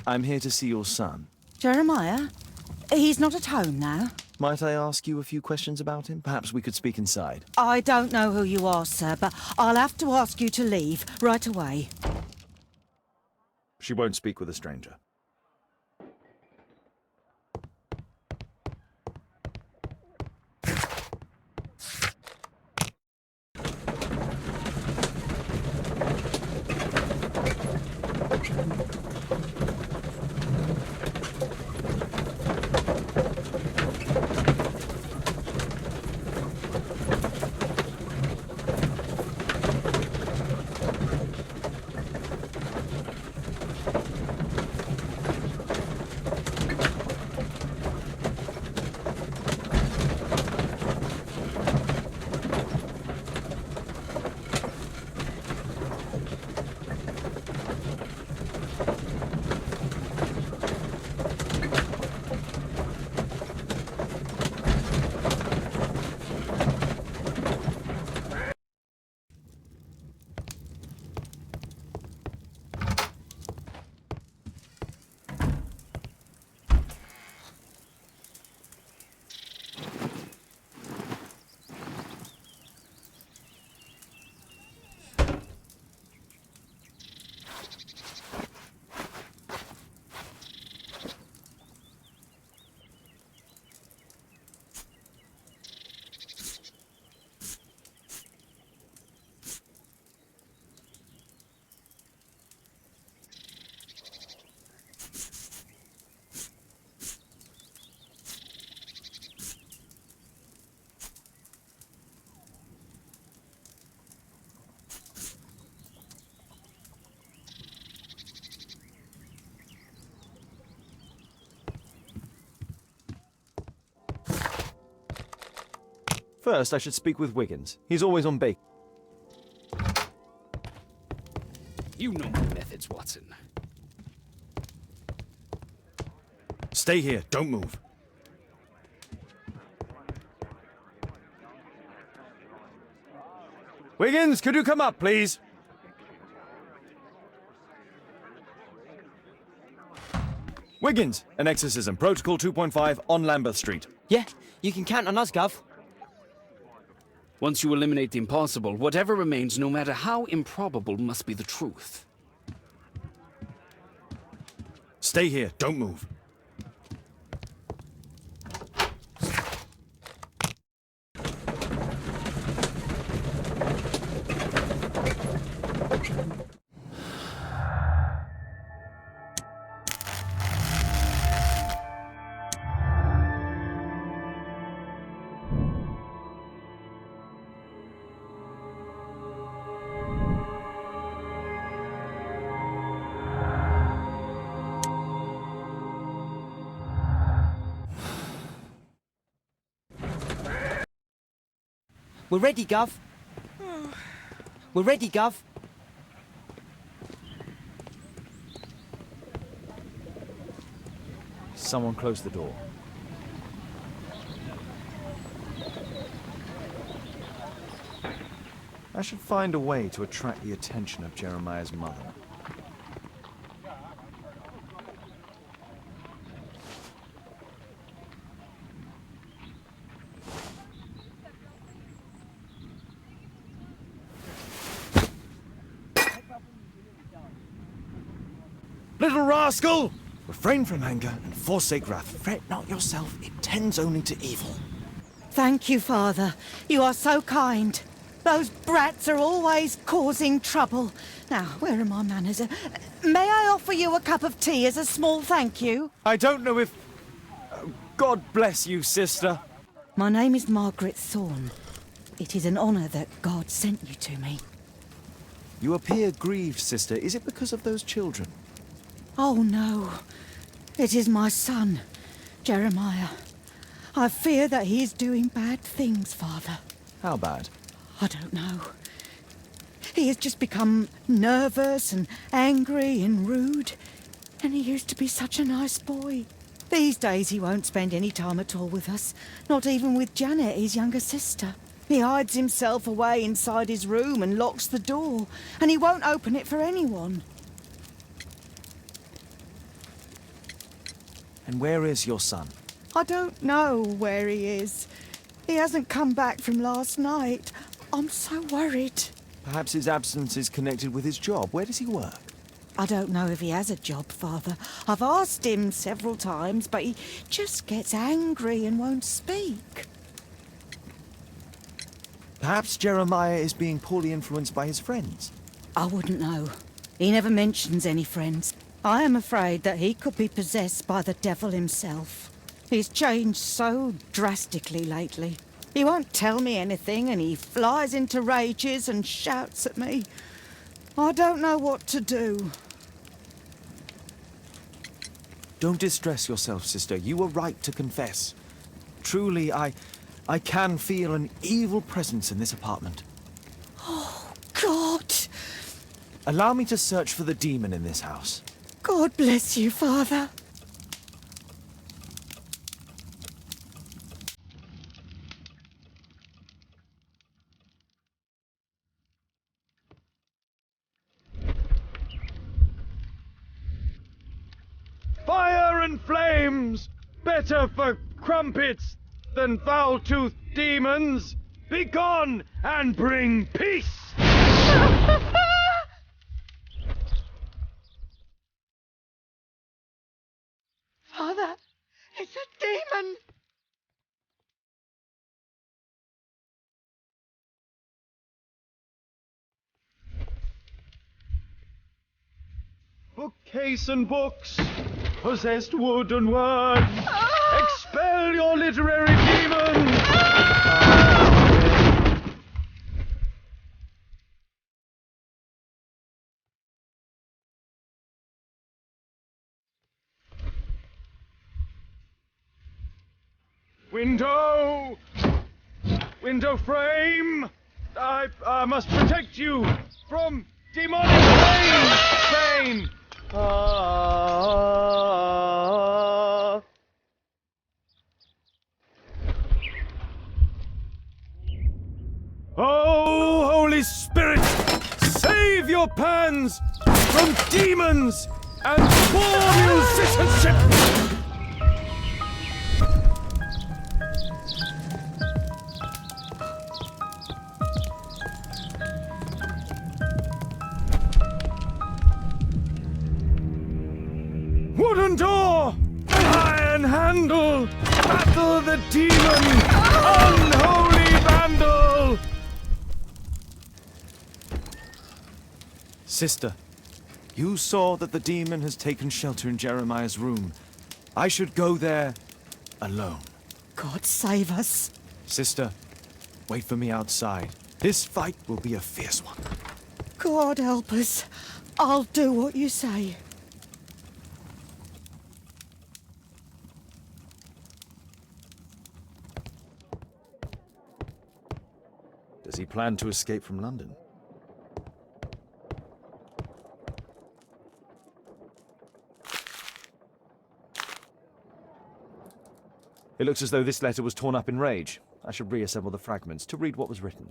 I'm here to see your son. Jeremiah? He's not at home now. Might I ask you a few questions about him? Perhaps we could speak inside. I don't know who you are, sir, but I'll have to ask you to leave right away. She won't speak with a stranger. First, I should speak with Wiggins. He's always on bake. You know my methods, Watson. Stay here. Don't move. Wiggins, could you come up, please? Wiggins, an exorcism. Protocol 2.5 on Lambeth Street. Yeah, you can count on us, Gov. Once you eliminate the impossible, whatever remains, no matter how improbable, must be the truth. Stay here. Don't move. We're ready, Gov. We're ready, Gov. Someone close the door. I should find a way to attract the attention of Jeremiah's mother. Little rascal! Refrain from anger and forsake wrath. Fret not yourself, it tends only to evil. Thank you, Father. You are so kind. Those brats are always causing trouble. Now, where are my manners? May I offer you a cup of tea as a small thank you? I don't know if... God bless you, sister. My name is Margaret Thorne. It is an honour that God sent you to me. You appear grieved, sister. Is it because of those children? Oh, no. It is my son, Jeremiah. I fear that he is doing bad things, Father. How bad? I don't know. He has just become nervous and angry and rude. And he used to be such a nice boy. These days he won't spend any time at all with us. Not even with Janet, his younger sister. He hides himself away inside his room and locks the door. And he won't open it for anyone. And where is your son? I don't know where he is. He hasn't come back from last night. I'm so worried. Perhaps his absence is connected with his job. Where does he work? I don't know if he has a job, Father. I've asked him several times, but he just gets angry and won't speak. Perhaps Jeremiah is being poorly influenced by his friends. I wouldn't know. He never mentions any friends. I am afraid that he could be possessed by the devil himself. He's changed so drastically lately. He won't tell me anything and he flies into rages and shouts at me. I don't know what to do. Don't distress yourself, sister. You were right to confess. Truly, I can feel an evil presence in this apartment. Oh, God! Allow me to search for the demon in this house. God bless you, Father. Fire and flames! Better for crumpets than foul-toothed demons! Begone and bring peace! Father, it's a demon! Bookcase and books, possessed wood and word, expel your literary demons! Window! Window frame! I must protect you from demonic pain! Oh, Holy Spirit, save your pans from demons and poor musicianship! Wooden door! Iron handle! Battle the demon! Unholy vandal! Sister, you saw that the demon has taken shelter in Jeremiah's room. I should go there alone. God save us. Sister, wait for me outside. This fight will be a fierce one. God help us. I'll do what you say. Does he plan to escape from London? It looks as though this letter was torn up in rage. I should reassemble the fragments to read what was written.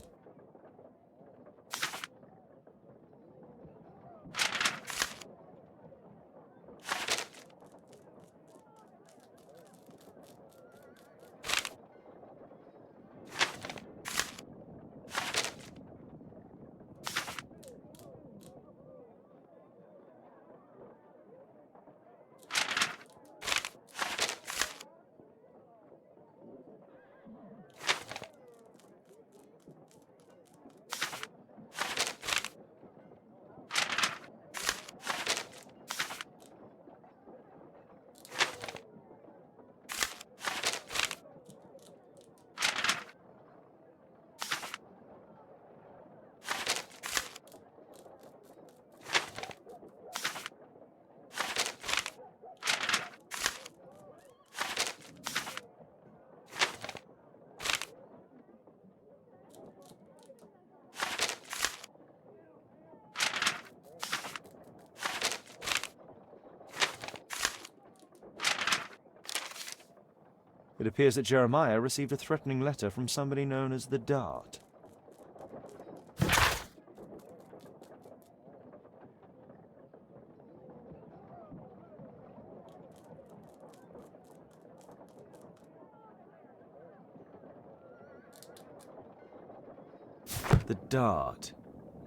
It appears that Jeremiah received a threatening letter from somebody known as the Dart. The Dart.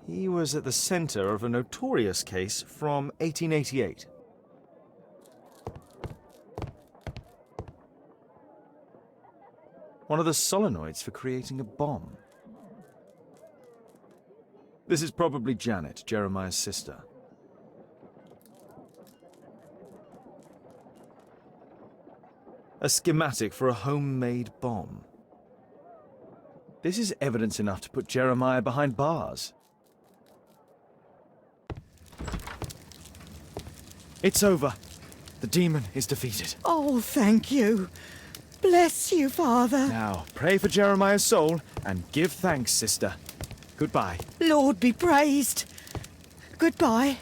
He was at the center of a notorious case from 1888. One of the solenoids for creating a bomb. This is probably Janet, Jeremiah's sister. A schematic for a homemade bomb. This is evidence enough to put Jeremiah behind bars. It's over. The demon is defeated. Oh, thank you. Bless you, Father. Now, pray for Jeremiah's soul and give thanks, sister. Goodbye. Lord be praised. Goodbye.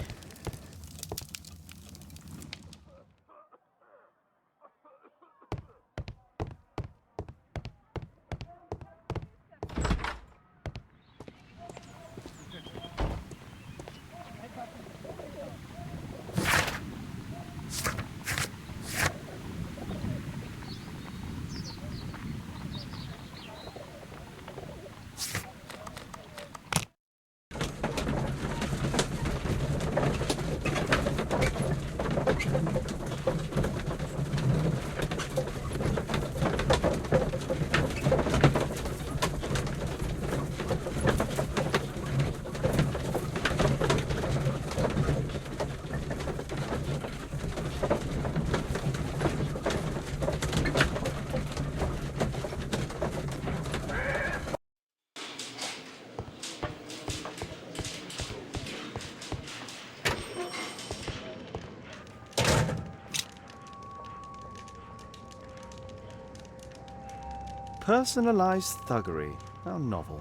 Personalized thuggery. How novel.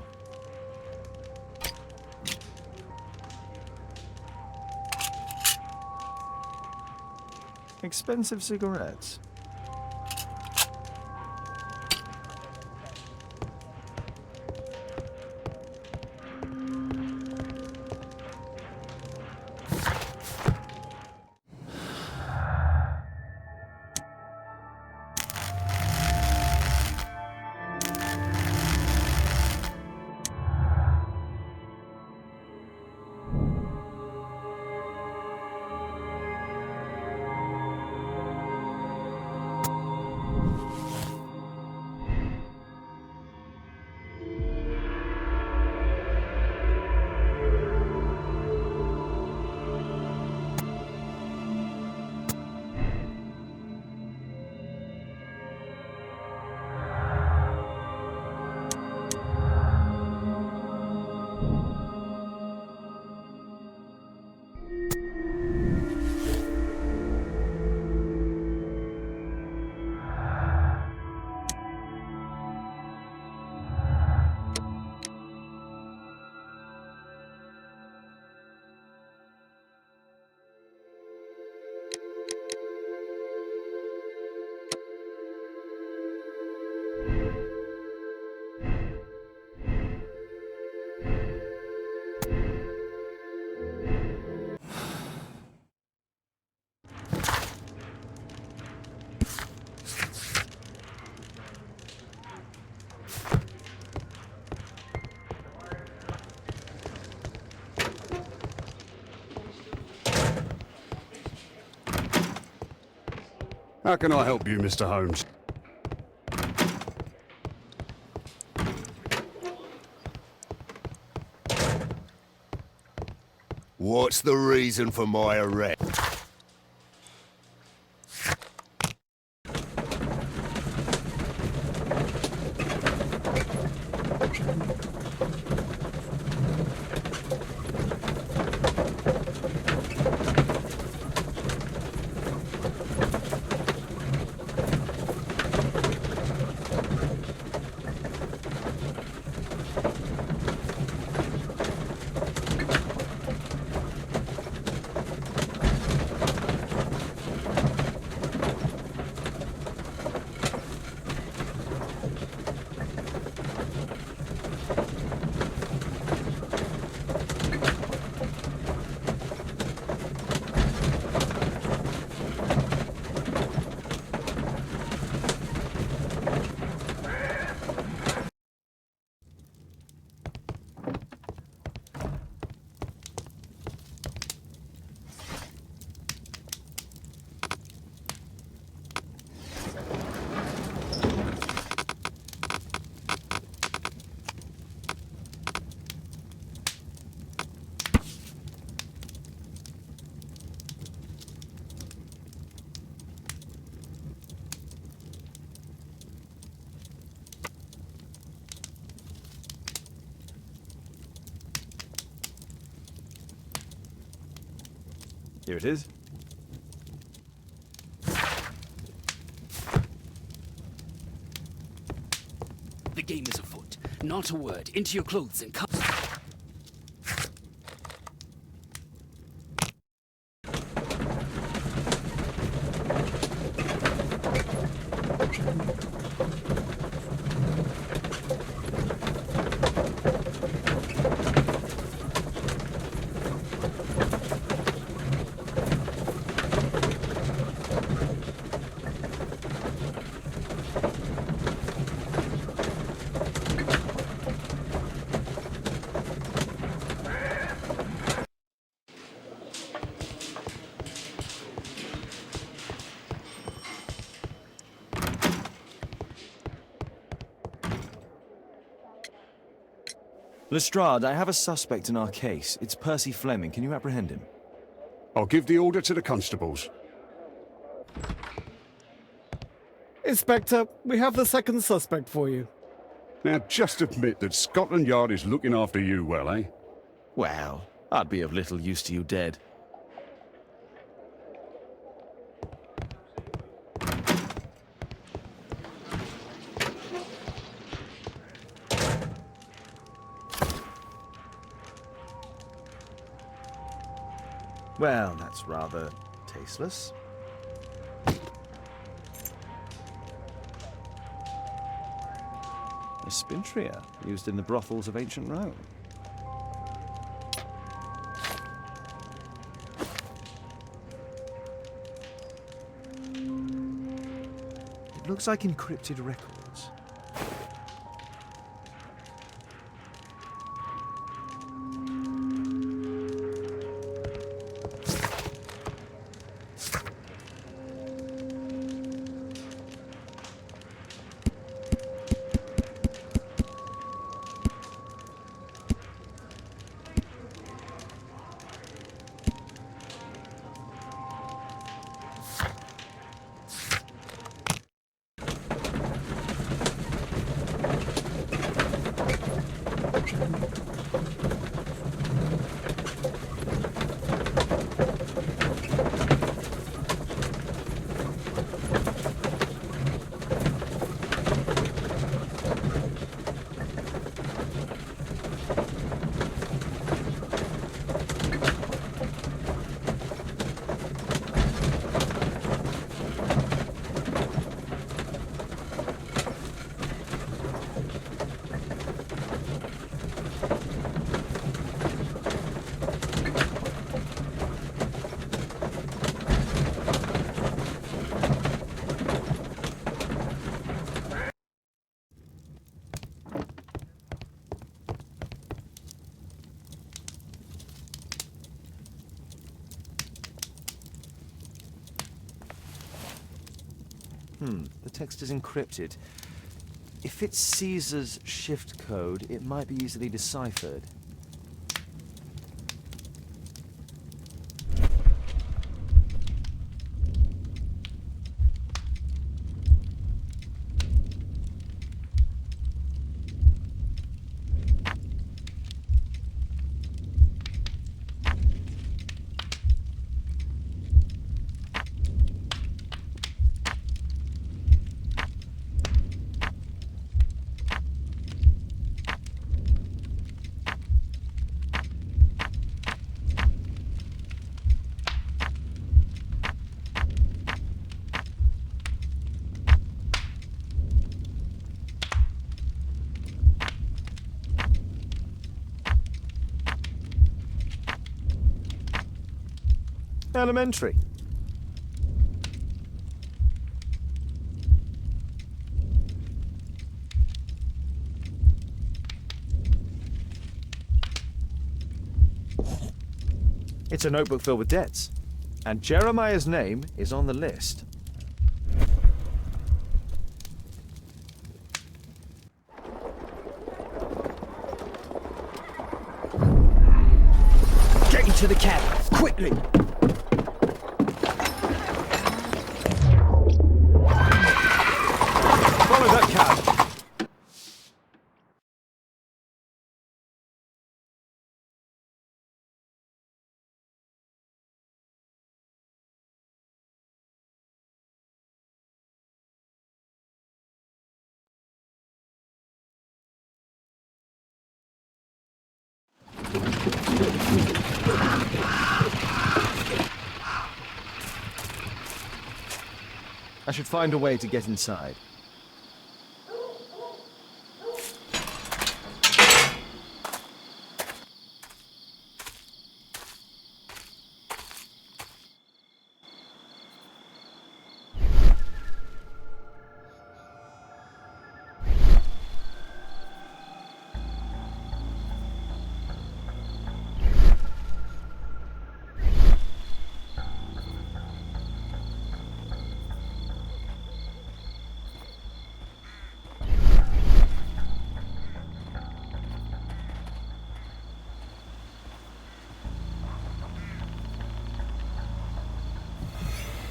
Expensive cigarettes. How can I help you, Mr. Holmes? What's the reason for my arrest? Here it is. The game is afoot. Not a word. Into your clothes and come. Lestrade, I have a suspect in our case. It's Percy Fleming. Can you apprehend him? I'll give the order to the constables. Inspector, we have the second suspect for you. Now, just admit that Scotland Yard is looking after you well, eh? Well, I'd be of little use to you dead. Well, that's rather tasteless. A spintria, used in the brothels of ancient Rome. It looks like encrypted records. The text is encrypted. If it's Caesar's shift code, it might be easily deciphered. Elementary. It's a notebook filled with debts, and Jeremiah's name is on the list. Get into the cab, quickly! Follow that cab! I should find a way to get inside.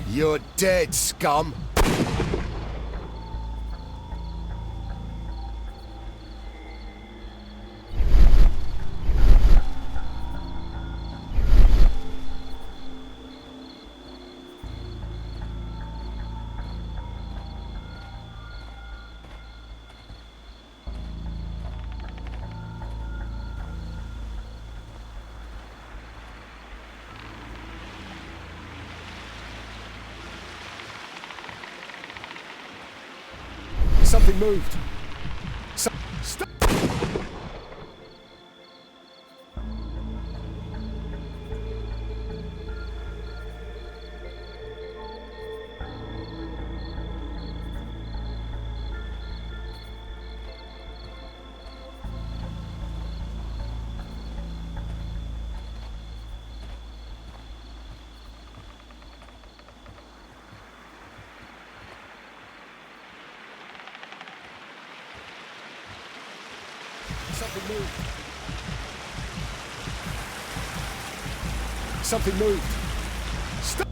You're dead, scum! Something moved. Stop. Something moved. Something moved. Stop.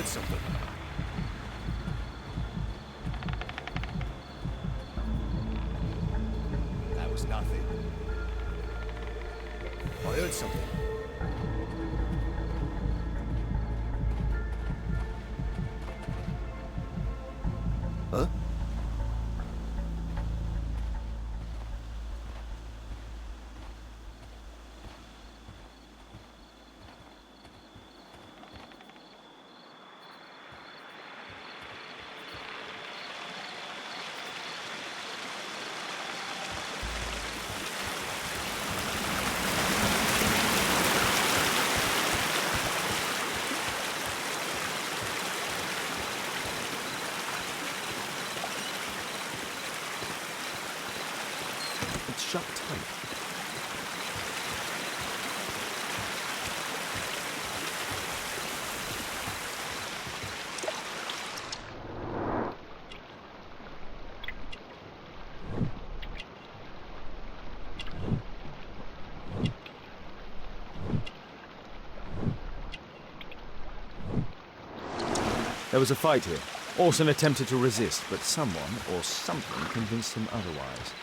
heard something. That was nothing. I heard something. Huh? It's shut tight. There was a fight here. Orson attempted to resist, but someone or something convinced him otherwise.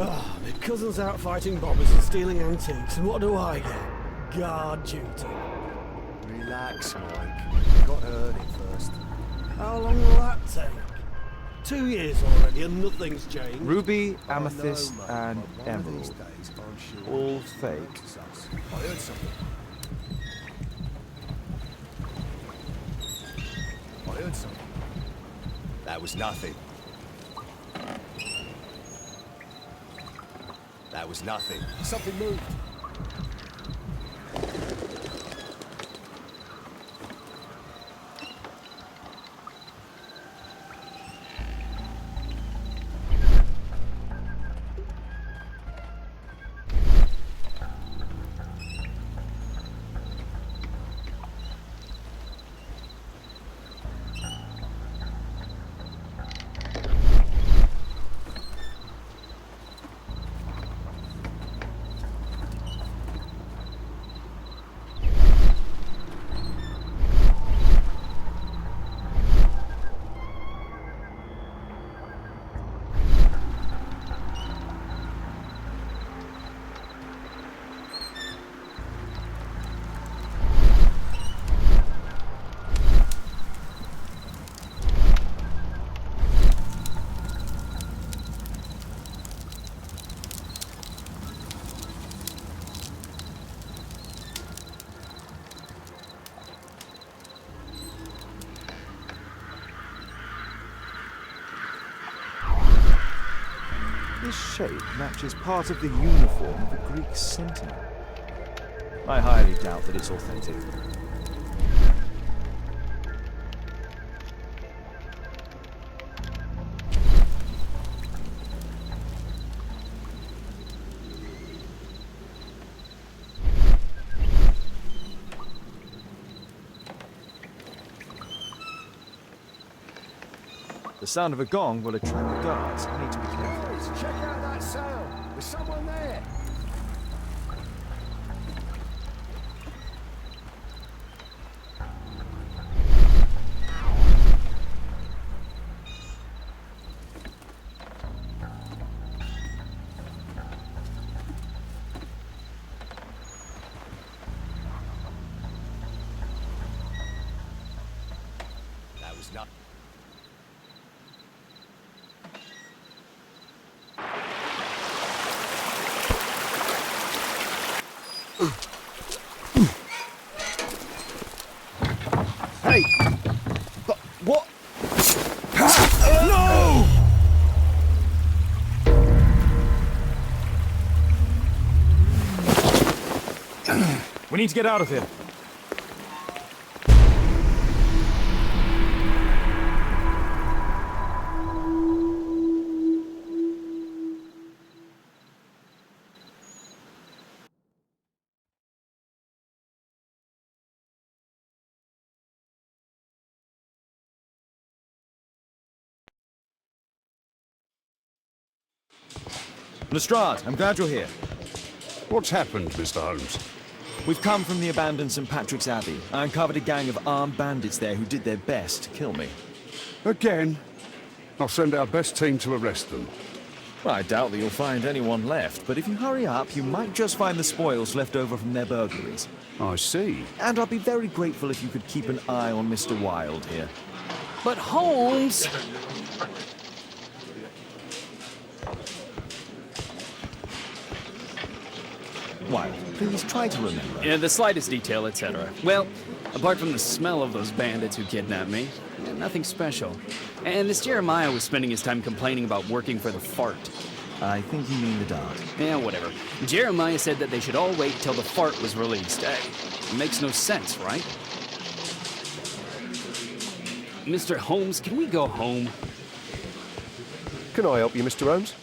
Ah, my cousin's out fighting bombers and stealing antiques, and what do I get? Guard duty. Relax, Mike. Got to earn it first. How long will that take? 2 years already and nothing's changed. Ruby, amethyst, and emerald. All fake. I heard something. I heard something. That was nothing. That was nothing. Something moved. This shape matches part of the uniform of a Greek sentinel. I highly doubt that it's authentic. The sound of a gong will attract guards. I need to be careful. Check out that sound. There's someone there. There's no... Hey! What? No! We need to get out of here. Lestrade, I'm glad you're here. What's happened, Mr. Holmes? We've come from the abandoned St. Patrick's Abbey. I uncovered a gang of armed bandits there who did their best to kill me. Again? I'll send our best team to arrest them. Well, I doubt that you'll find anyone left, but if you hurry up, you might just find the spoils left over from their burglaries. I see. And I'd be very grateful if you could keep an eye on Mr. Wilde here. But Holmes... Wilde, please try to remember. Yeah, the slightest detail, etc. Well, apart from the smell of those bandits who kidnapped me, nothing special. And this Jeremiah was spending his time complaining about working for the fart. I think you mean the dart. Yeah, whatever. Jeremiah said that they should all wait till the fart was released. It makes no sense, right? Mr. Holmes, can we go home? Can I help you, Mr. Holmes?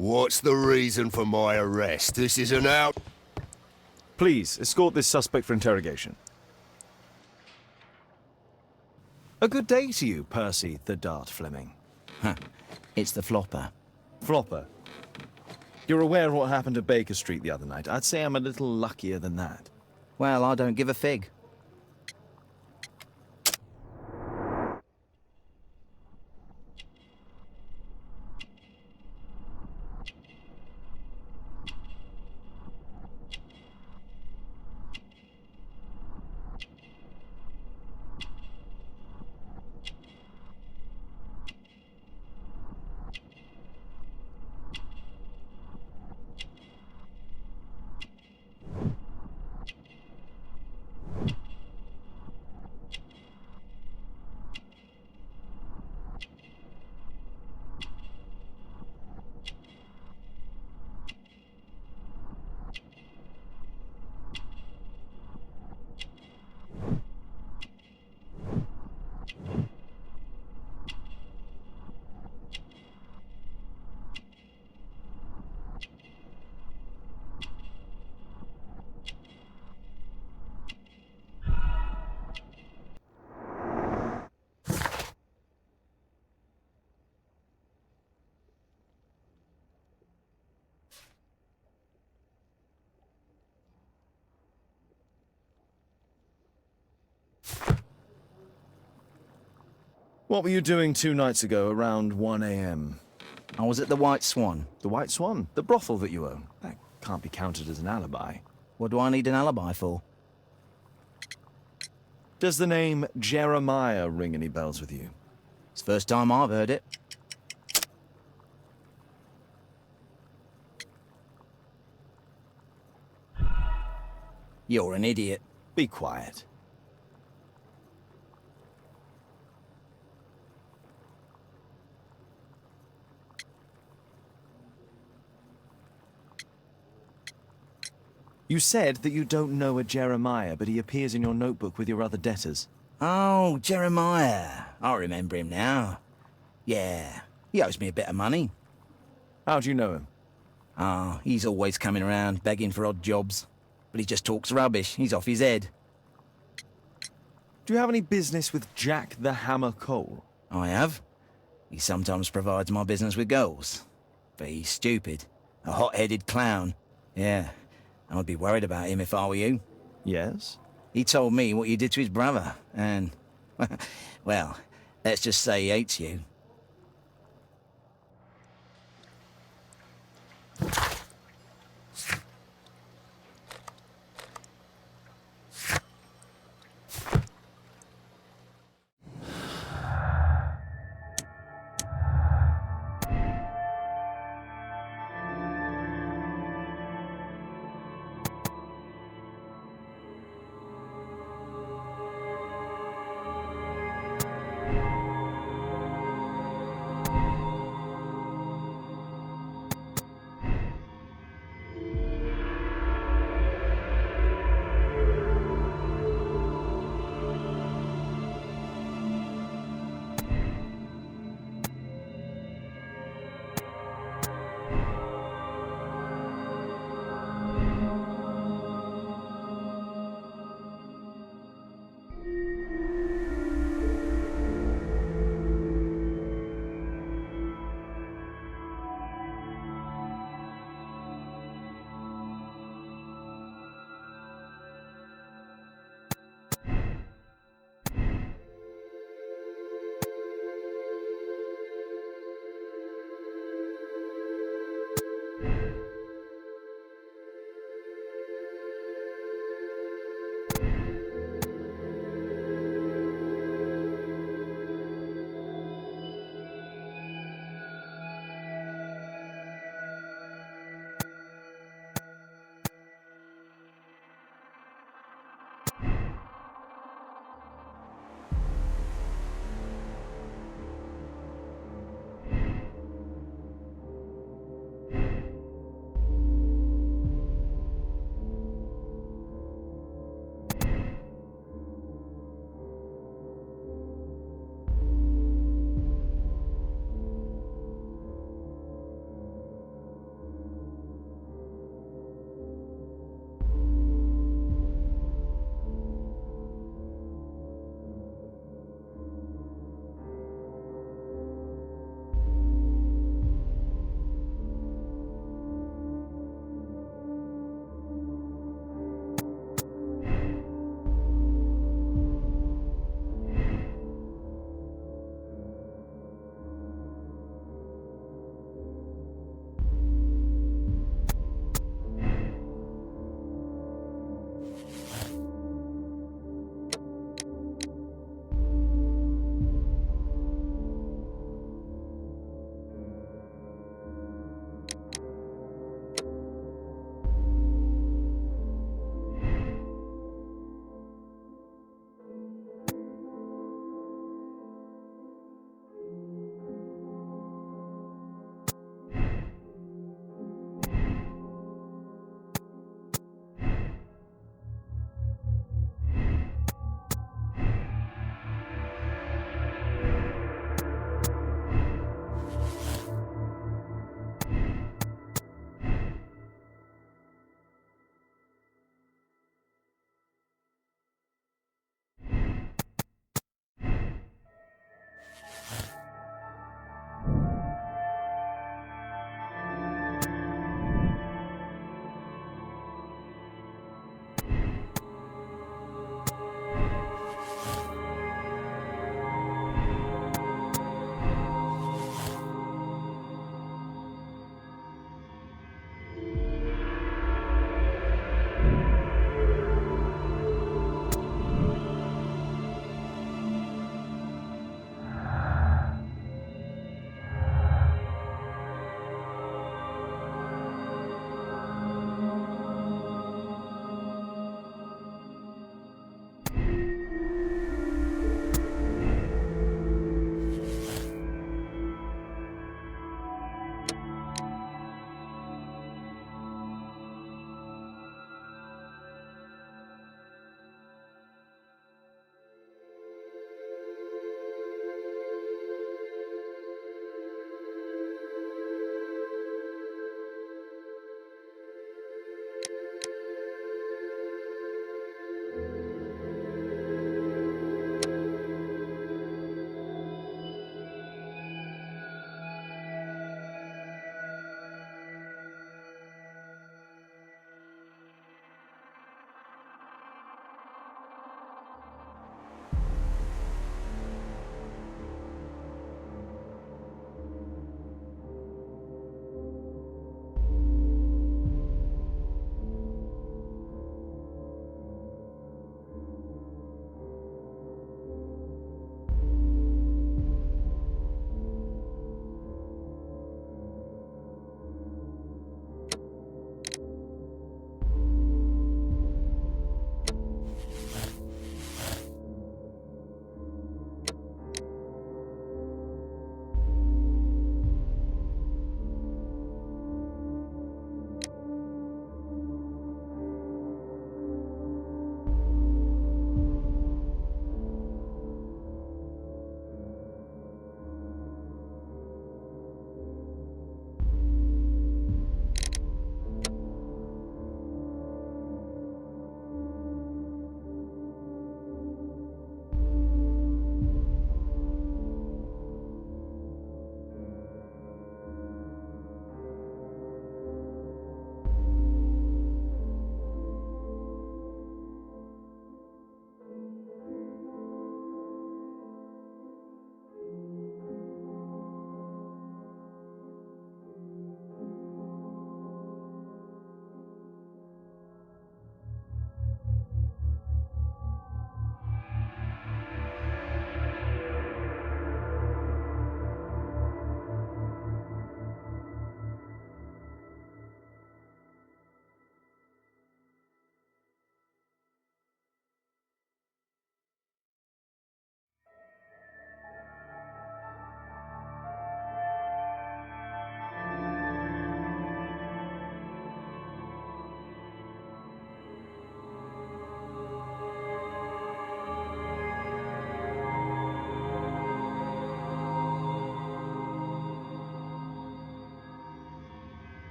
What's the reason for my arrest? This is an out... Please, escort this suspect for interrogation. A good day to you, Percy the Dart Fleming. Huh. It's the flopper. Flopper? You're aware of what happened at Baker Street the other night. I'd say I'm a little luckier than that. Well, I don't give a fig. What were you doing 2 nights ago around 1 a.m.? I was at the White Swan. The White Swan? The brothel that you own? That can't be counted as an alibi. What do I need an alibi for? Does the name Jeremiah ring any bells with you? It's the first time I've heard it. You're an idiot. Be quiet. You said that you don't know a Jeremiah, but he appears in your notebook with your other debtors. Oh, Jeremiah. I remember him now. Yeah, he owes me a bit of money. How do you know him? Oh, he's always coming around, begging for odd jobs. But he just talks rubbish. He's off his head. Do you have any business with Jack the Hammer Cole? I have. He sometimes provides my business with goals. But he's stupid. A hot-headed clown. Yeah, I'd be worried about him if I were you. Yes? He told me what you did to his brother, and... well, let's just say he hates you.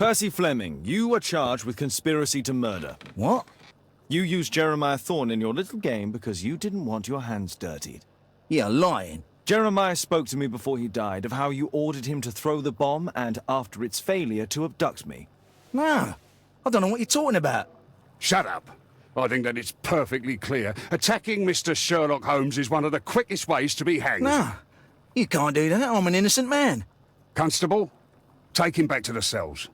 Percy Fleming, you are charged with conspiracy to murder. What? You used Jeremiah Thorne in your little game because you didn't want your hands dirtied. You're lying. Jeremiah spoke to me before he died of how you ordered him to throw the bomb and, after its failure, to abduct me. No, I don't know what you're talking about. Shut up. I think that it's perfectly clear. Attacking Mr. Sherlock Holmes is one of the quickest ways to be hanged. No, you can't do that. I'm an innocent man. Constable, take him back to the cells.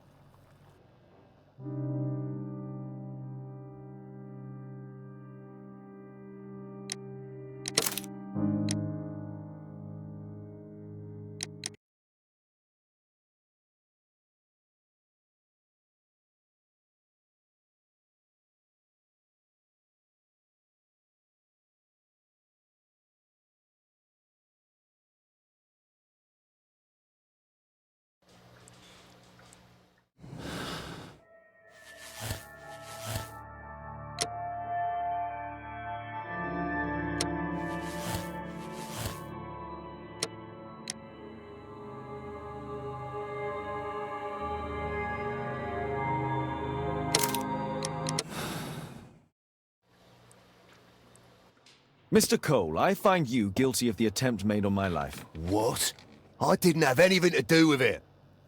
Mr. Cole, I find you guilty of the attempt made on my life. What? I didn't have anything to do with it.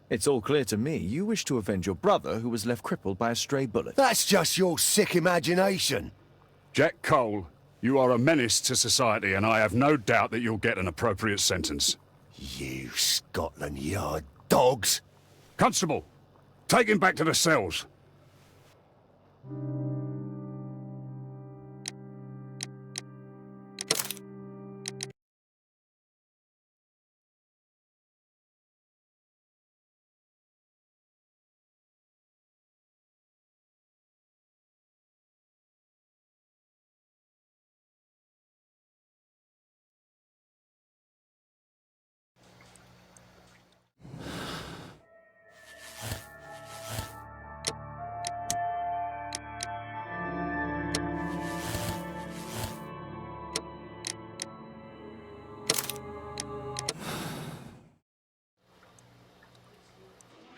It's all clear to me you wish to avenge your brother who was left crippled by a stray bullet. That's just your sick imagination. Jack Cole, you are a menace to society, and I have no doubt that you'll get an appropriate sentence. You Scotland Yard dogs. Constable, take him back to the cells.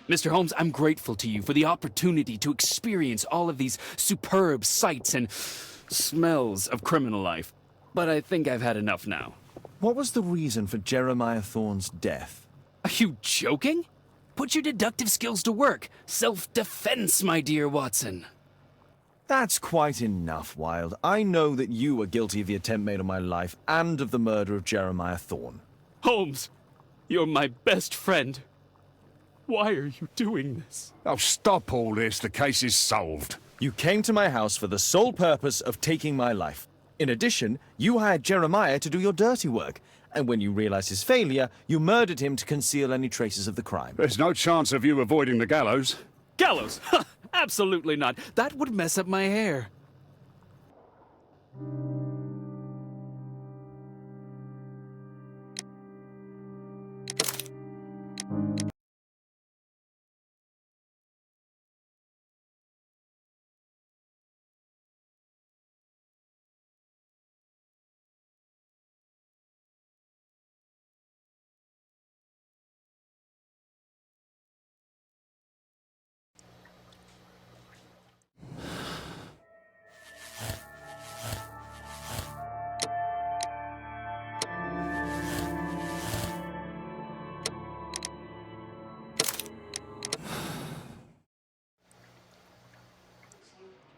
Mr. Holmes, I'm grateful to you for the opportunity to experience all of these superb sights and smells of criminal life. But I think I've had enough now. What was the reason for Jeremiah Thorne's death? Are you joking? Put your deductive skills to work. Self-defense, my dear Watson. That's quite enough, Wilde. I know that you are guilty of the attempt made on my life and of the murder of Jeremiah Thorne. Holmes, you're my best friend. Why are you doing this? Oh, stop all this. The case is solved. You came to my house for the sole purpose of taking my life. In addition, you hired Jeremiah to do your dirty work. And when you realized his failure, you murdered him to conceal any traces of the crime. There's no chance of you avoiding the gallows. Gallows? Absolutely not. That would mess up my hair.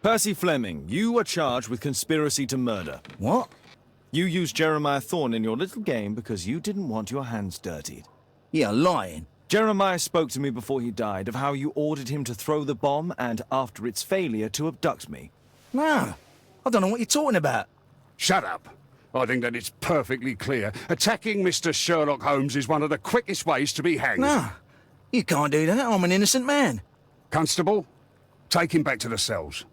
Percy Fleming, you are charged with conspiracy to murder. What? You used Jeremiah Thorne in your little game because you didn't want your hands dirtied. You're lying. Jeremiah spoke to me before he died of how you ordered him to throw the bomb and, after its failure, to abduct me. No, I don't know what you're talking about. Shut up. I think that it's perfectly clear. Attacking Mr. Sherlock Holmes is one of the quickest ways to be hanged. No, you can't do that. I'm an innocent man. Constable, take him back to the cells.